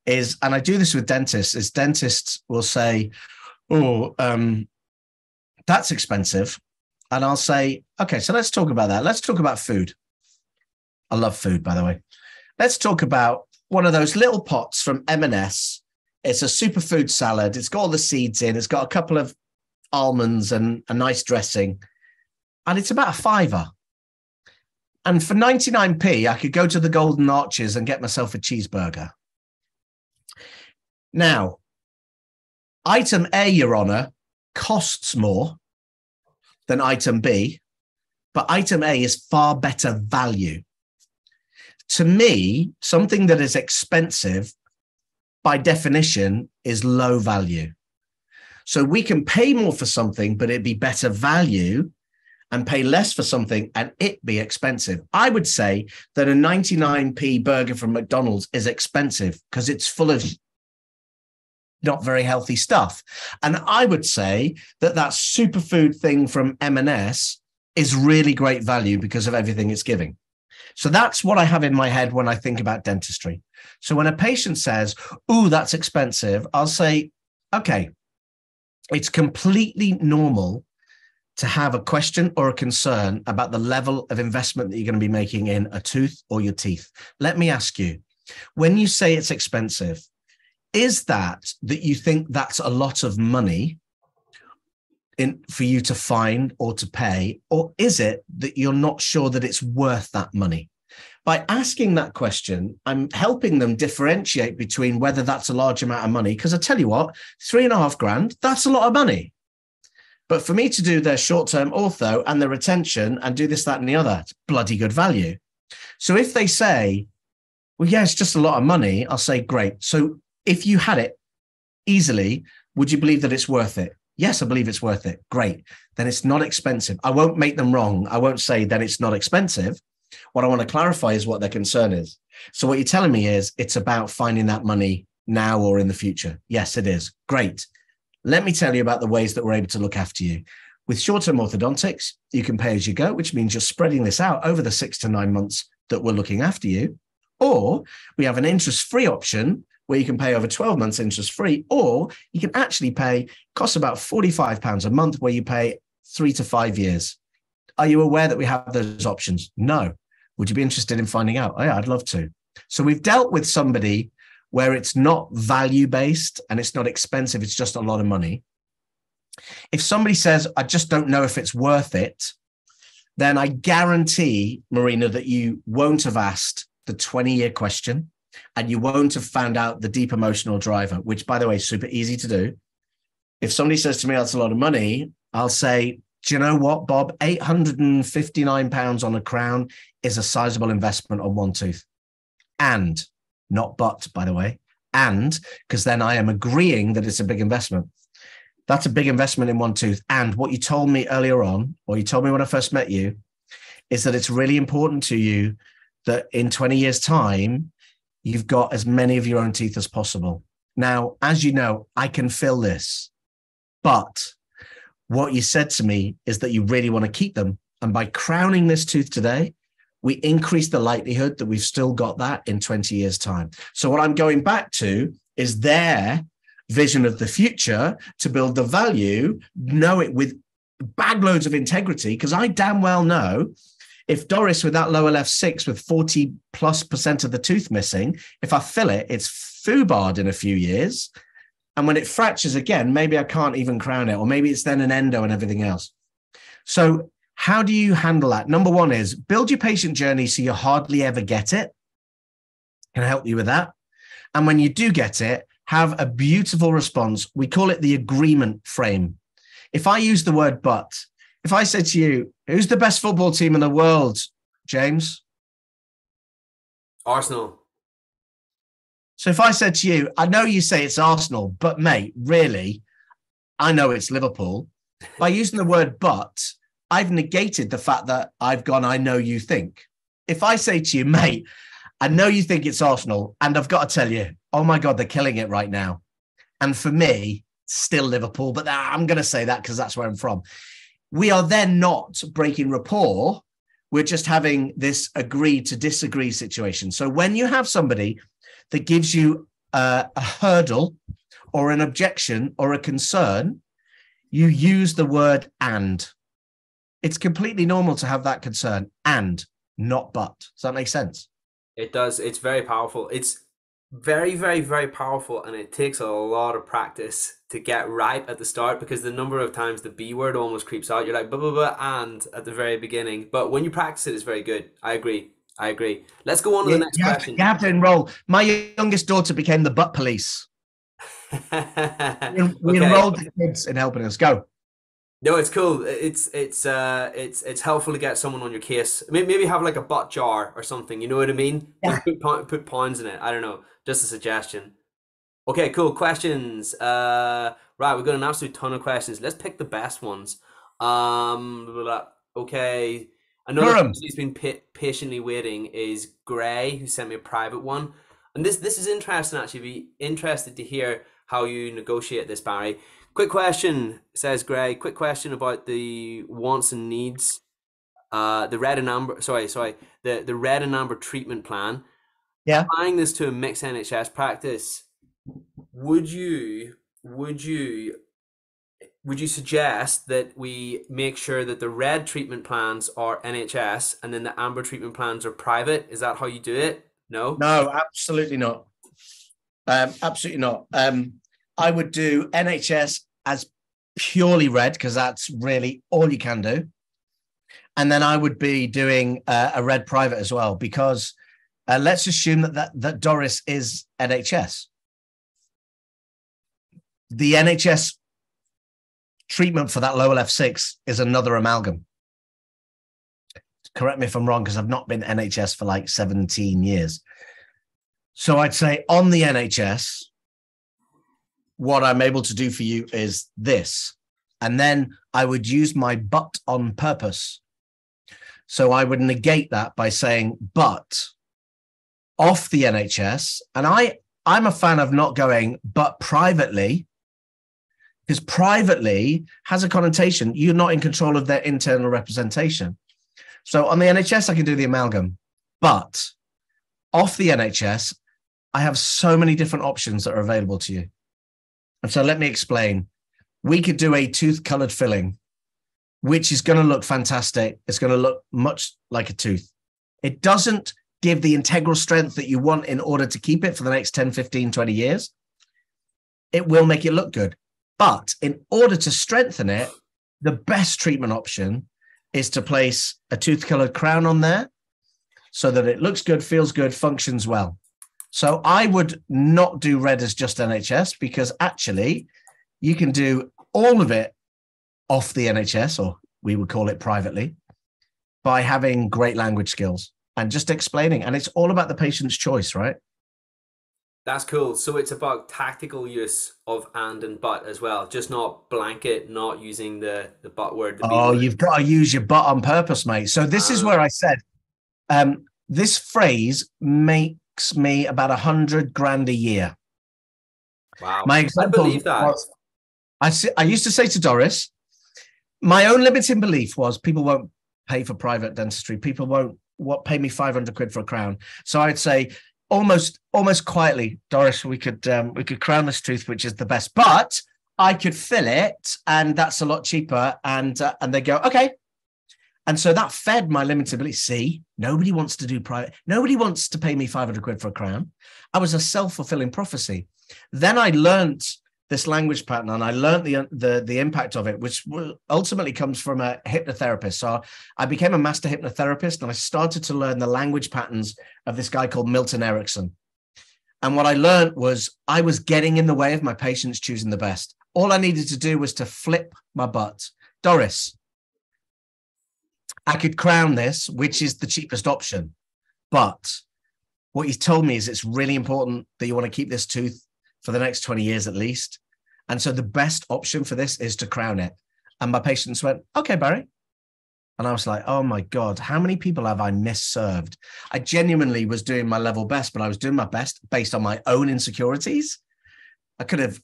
Speaker 2: is, and I do this with dentists, is dentists will say, oh, that's expensive. And I'll say, okay, so let's talk about that. Let's talk about food. I love food, by the way. Let's talk about one of those little pots from M&S. It's a superfood salad. It's got all the seeds in. It's got a couple of almonds and a nice dressing. And it's about £5. And for 99p, I could go to the Golden Arches and get myself a cheeseburger. Now, item A, Your Honor, costs more than item B, but item A is far better value. To me, something that is expensive, by definition, is low value. So we can pay more for something, but it'd be better value, and pay less for something and it be expensive. I would say that a 99p burger from McDonald's is expensive because it's full of not very healthy stuff. And I would say that that superfood thing from M&S is really great value because of everything it's giving. So that's what I have in my head when I think about dentistry. So when a patient says, "Oh, that's expensive," I'll say, okay, it's completely normal to have a question or a concern about the level of investment that you're going to be making in a tooth or your teeth. Let me ask you, when you say it's expensive, is that you think that's a lot of money for you to find or to pay, or is it that you're not sure that it's worth that money? By asking that question, I'm helping them differentiate between whether that's a large amount of money, because I tell you what, 3,500, that's a lot of money. But for me to do their short-term ortho and the retention and do this, that, and the other, it's bloody good value. So if they say, well, yeah, it's just a lot of money, I'll say, great. So if you had it easily, would you believe that it's worth it? Yes, I believe it's worth it. Great. Then it's not expensive. I won't make them wrong. I won't say then it's not expensive. What I want to clarify is what their concern is. So what you're telling me is it's about finding that money now or in the future. Yes, it is. Great. Let me tell you about the ways that we're able to look after you. With short-term orthodontics, you can pay as you go, which means you're spreading this out over the 6 to 9 months that we're looking after you. Or we have an interest-free option where you can pay over 12 months interest-free, or you can actually pay, costs about £45 a month, where you pay 3 to 5 years. Are you aware that we have those options? No. Would you be interested in finding out? Oh, yeah, I'd love to. So we've dealt with somebody where it's not value-based and it's not expensive, it's just a lot of money. If somebody says, I just don't know if it's worth it, then I guarantee, Marina, that you won't have asked the 20-year question and you won't have found out the deep emotional driver, which, by the way, is super easy to do. If somebody says to me, that's a lot of money, I'll say, do you know what, Bob? £859 on a crown is a sizable investment on one tooth. And, not but, by the way, and, because then I am agreeing that it's a big investment. That's a big investment in one tooth. And what you told me earlier on, or you told me when I first met you, is that it's really important to you that in 20 years' time, you've got as many of your own teeth as possible. Now, as you know, I can fill this, but what you said to me is that you really want to keep them. And by crowning this tooth today, we increase the likelihood that we've still got that in 20 years' time. So what I'm going back to is their vision of the future to build the value, know it with bag loads of integrity, because I damn well know if Doris with that lower left 6 with 40+% of the tooth missing, if I fill it, it's foobarred in a few years. And when it fractures again, maybe I can't even crown it, or maybe it's then an endo and everything else. So how do you handle that? Number one is build your patient journey so you hardly ever get it. Can I help you with that? And when you do get it, have a beautiful response. We call it the agreement frame. If I use the word but, if I said to you, who's the best football team in the world, James?
Speaker 1: Arsenal.
Speaker 2: So if I said to you, I know you say it's Arsenal, but mate, really, I know it's Liverpool. By using the word but, I've negated the fact that I've gone, I know you think. If I say to you, mate, I know you think it's Arsenal, and I've got to tell you, oh my God, they're killing it right now. And for me, still Liverpool, but I'm going to say that because that's where I'm from. We are then not breaking rapport. We're just having this agree to disagree situation. So when you have somebody that gives you a hurdle or an objection or a concern, you use the word and. It's completely normal to have that concern and, not but. Does that make sense?
Speaker 1: It does. It's very powerful. It's very, very, very powerful, and it takes a lot of practice to get right at the start, because the number of times the B word almost creeps out. You're like, blah, blah, blah, and at the very beginning. But when you practice it, it's very good. I agree. I agree. Let's go on to the next question.
Speaker 2: You have to enroll. My youngest daughter became the butt police. We enrolled the kids in helping us. Go.
Speaker 1: No, it's cool. It's helpful to get someone on your case. Maybe have like a butt jar or something. You know what I mean?
Speaker 2: Yeah.
Speaker 1: Put pounds in it. I don't know. Just a suggestion. Okay, cool. Questions. Right, we've got an absolute ton of questions. Let's pick the best ones. Okay. Another person who's been patiently waiting is Gray, who sent me a private one. And this is interesting, actually. Be interested to hear how you negotiate this, Barry. Quick question, says Gray. Quick question about the wants and needs the red and amber, sorry, the red and amber treatment plan,
Speaker 2: Yeah.
Speaker 1: applying this to a mixed NHS practice, would you would you would you suggest that we make sure that the red treatment plans are NHS and then the amber treatment plans are private? Is that how you do it? No?
Speaker 2: No, absolutely not. Absolutely not. I would do NHS as purely red because that's really all you can do. And then I would be doing a red private as well, because let's assume that Doris is NHS. The NHS treatment for that lower left 6 is another amalgam. Correct me if I'm wrong, because I've not been NHS for like 17 years. So I'd say on the NHS, what I'm able to do for you is this. And then I would use my but on purpose. So I would negate that by saying, but off the NHS. And I'm a fan of not going, but privately, because privately has a connotation. You're not in control of their internal representation. So on the NHS, I can do the amalgam, but off the NHS, I have so many different options that are available to you. And so let me explain. We could do a tooth-colored filling, which is going to look fantastic. It's going to look much like a tooth. It doesn't give the integral strength that you want in order to keep it for the next 10, 15, 20 years. It will make it look good. But in order to strengthen it, the best treatment option is to place a tooth-colored crown on there so that it looks good, feels good, functions well. So I would not do red as just NHS, because actually you can do all of it off the NHS, or we would call it privately, by having great language skills and just explaining. And it's all about the patient's choice, right?
Speaker 1: That's cool. So it's about tactical use of and but as well, just not blanket, not using the but word, the B
Speaker 2: Oh,
Speaker 1: word.
Speaker 2: you've got to use your but on purpose, mate. So this is where I said, this phrase makes me about 100 grand a year.
Speaker 1: Wow.
Speaker 2: My
Speaker 1: I
Speaker 2: example
Speaker 1: believe that.
Speaker 2: was, I used to say to Doris, my own limiting belief was people won't pay for private dentistry. People won't pay me 500 quid for a crown. So I'd say almost quietly, Doris, we could crown this tooth, which is the best, but I could fill it, and that's a lot cheaper. And they go, okay. And so that fed my limited belief. See, nobody wants to do private. Nobody wants to pay me 500 quid for a crown. I was a self-fulfilling prophecy. Then I learned this language pattern, and I learned the impact of it, which ultimately comes from a hypnotherapist. So I became a master hypnotherapist, and I started to learn the language patterns of this guy called Milton Erickson. And what I learned was I was getting in the way of my patients choosing the best. All I needed to do was to flip my butt. Doris, I could crown this, which is the cheapest option. But what he's told me is it's really important that you want to keep this tooth for the next 20 years at least. And so the best option for this is to crown it. And my patients went, okay, Barry. And I was like, oh my God, how many people have I misserved? I genuinely was doing my level best, but I was doing my best based on my own insecurities. I could have,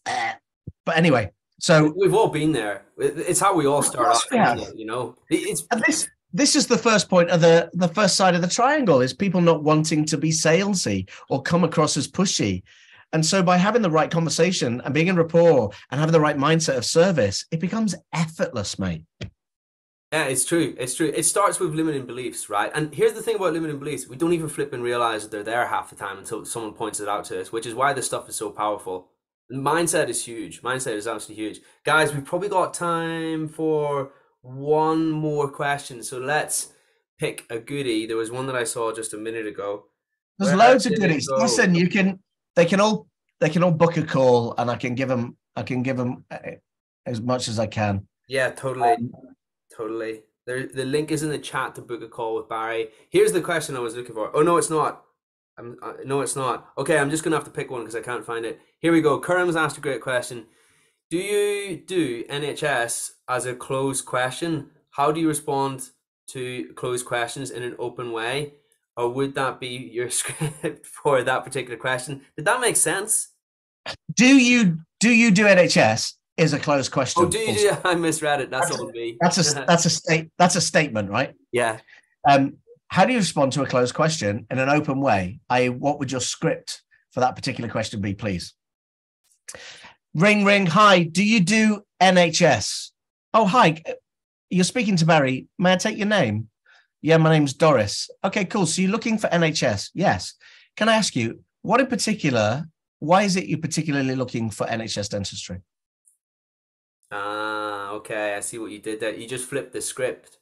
Speaker 2: but anyway, so
Speaker 1: we've all been there. It's how we all start off, isn't it? You know,
Speaker 2: this is the first point of the first side of the triangle, is people not wanting to be salesy or come across as pushy. And so by having the right conversation and being in rapport and having the right mindset of service, it becomes effortless, mate.
Speaker 1: Yeah, it's true. It's true. It starts with limiting beliefs, right? And here's the thing about limiting beliefs. We don't even flip and realize that they're there half the time until someone points it out to us, which is why this stuff is so powerful. Mindset is huge. Mindset is absolutely huge. Guys, we've probably got time for one more question. So let's pick a goodie. There was one that I saw just a minute ago.
Speaker 2: There's
Speaker 1: Where
Speaker 2: loads of
Speaker 1: did it
Speaker 2: goodies.
Speaker 1: go?
Speaker 2: Listen, they can all book a call, and I can give them as much as I can.
Speaker 1: Yeah, totally. Totally. The link is in the chat to book a call with Barry. Here's the question I was looking for. Oh, no, it's not. No, it's not. Okay, I'm just going to have to pick one because I can't find it. Here we go. Curram's asked a great question. Do you do NHS as a closed question? How do you respond to closed questions in an open way? Or would that be your script for that particular question? Did that make sense?
Speaker 2: Do you do NHS is a closed
Speaker 1: Oh,
Speaker 2: question.
Speaker 1: do you? I misread it. That's on me.
Speaker 2: That's a statement, right?
Speaker 1: Yeah.
Speaker 2: How do you respond to a closed question in an open way? What would your script for that particular question be, please? Ring, ring. Hi, do you do NHS? Oh, hi. You're speaking to Barry. May I take your name? Yeah, my name's Doris. Okay, cool. So you're looking for NHS? Yes. Can I ask you, what in particular, why is it you're particularly looking for NHS dentistry?
Speaker 1: Ah, okay. I see what you did there. You just flipped the script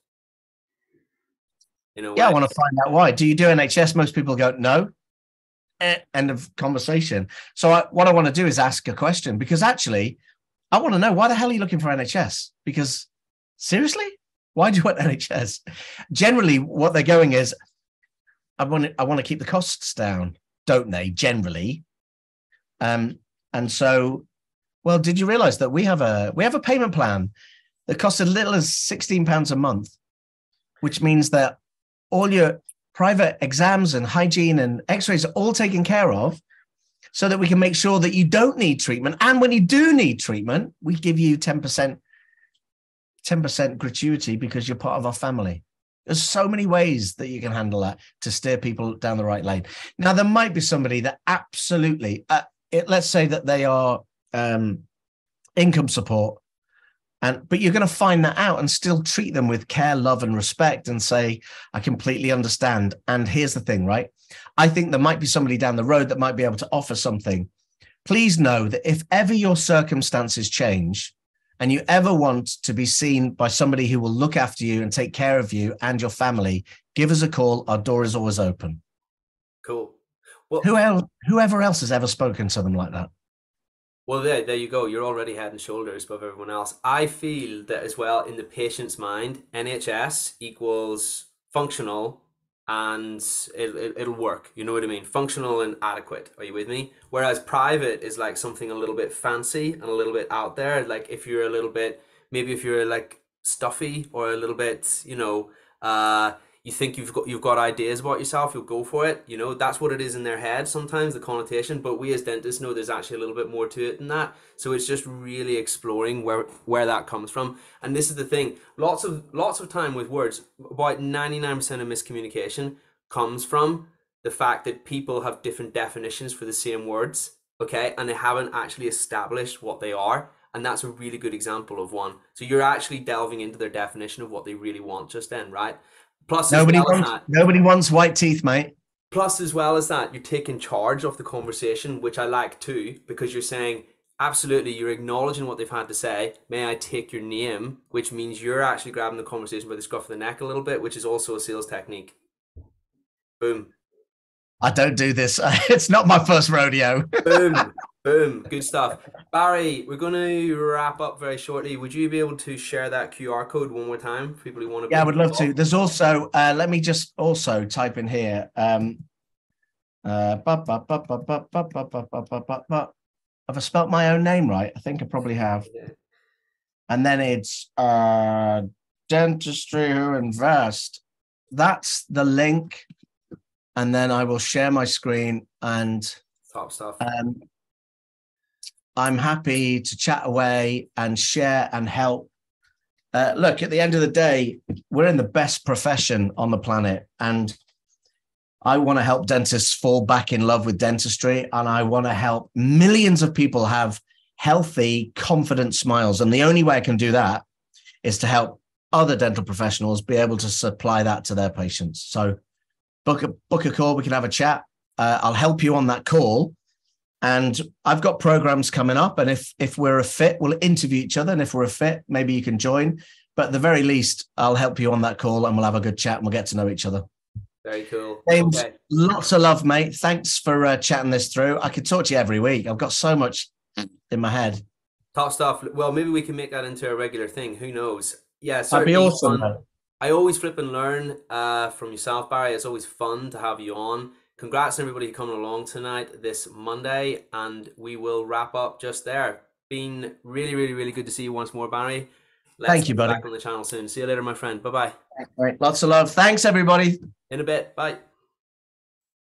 Speaker 1: in a
Speaker 2: Yeah, I
Speaker 1: way.
Speaker 2: want to find out why. Do you do NHS? Most people go, no. End of conversation. So what I want to do is ask a question, because actually, I want to know, why the hell are you looking for NHS? Because seriously, why do you want NHS? Generally, what they're going is, I want to keep the costs down, don't they? Generally, and so, well, did you realise that we have a payment plan that costs as little as £16 a month, which means that all your private exams and hygiene and x-rays are all taken care of, so that we can make sure that you don't need treatment. And when you do need treatment, we give you 10% gratuity because you're part of our family. There's so many ways that you can handle that to steer people down the right lane. Now, there might be somebody that absolutely, let's say that they are income support, but you're going to find that out and still treat them with care, love, and respect, and say, I completely understand. And here's the thing, right? I think there might be somebody down the road that might be able to offer something. Please know that if ever your circumstances change and you ever want to be seen by somebody who will look after you and take care of you and your family, give us a call. Our door is always open.
Speaker 1: Cool. Well,
Speaker 2: whoever else has ever spoken to them like that?
Speaker 1: Well, there you go. You're already head and shoulders above everyone else. I feel that as well, in the patient's mind, NHS equals functional, and it'll work. You know what I mean? Functional and adequate. Are you with me? Whereas private is like something a little bit fancy and a little bit out there. Like if you're a little bit, maybe if you're like stuffy or a little bit, you think you've got ideas about yourself, you'll go for it. That's what it is in their head sometimes, the connotation. But we as dentists know there's actually a little bit more to it than that. So it's just really exploring where that comes from. And this is the thing: lots of time with words. About 99% of miscommunication comes from the fact that people have different definitions for the same words, okay, and they haven't actually established what they are. And that's a really good example of one. So you're actually delving into their definition of what they really want just then, right? Plus,
Speaker 2: nobody wants white teeth, mate.
Speaker 1: Plus, as well as that, you're taking charge of the conversation, which I like too, because you're saying, absolutely, you're acknowledging what they've had to say. May I take your name? Which means you're actually grabbing the conversation by the scruff of the neck a little bit, which is also a sales technique. Boom.
Speaker 2: I don't do this. It's not my first rodeo.
Speaker 1: Boom. Boom. Good stuff. Barry, we're going to wrap up very shortly. Would you be able to share that QR code one more time for people who want to?
Speaker 2: Yeah, I would love to. There's also, let me just also type in here. Have I spelt my own name right? I think I probably have. And then it's Dentistry Who Invest. That's the link. And then I will share my screen, and
Speaker 1: top stuff.
Speaker 2: I'm happy to chat away and share and help. Look, at the end of the day, we're in the best profession on the planet, and I want to help dentists fall back in love with dentistry, and I want to help millions of people have healthy, confident smiles. And the only way I can do that is to help other dental professionals be able to supply that to their patients. So book a call. We can have a chat. I'll help you on that call. And I've got programs coming up. And if we're a fit, we'll interview each other. And if we're a fit, maybe you can join. But at the very least, I'll help you on that call, and we'll have a good chat and we'll get to know each other.
Speaker 1: Very cool.
Speaker 2: James,
Speaker 1: okay.
Speaker 2: Lots of love, mate. Thanks for chatting this through. I could talk to you every week. I've got so much in my head.
Speaker 1: Top stuff. Well, maybe we can make that into a regular thing. Who knows? Yeah,
Speaker 2: that'd be awesome.
Speaker 1: I always flip and learn from yourself, Barry. It's always fun to have you on. Congrats on everybody coming along tonight, this Monday, and we will wrap up just there. Been really, really, really good to see you once more, Barry.
Speaker 2: Thank you, buddy.
Speaker 1: Back on the channel soon. See you later, my friend. Bye-bye.
Speaker 2: Right. Lots of love. Thanks, everybody.
Speaker 1: In a bit. Bye.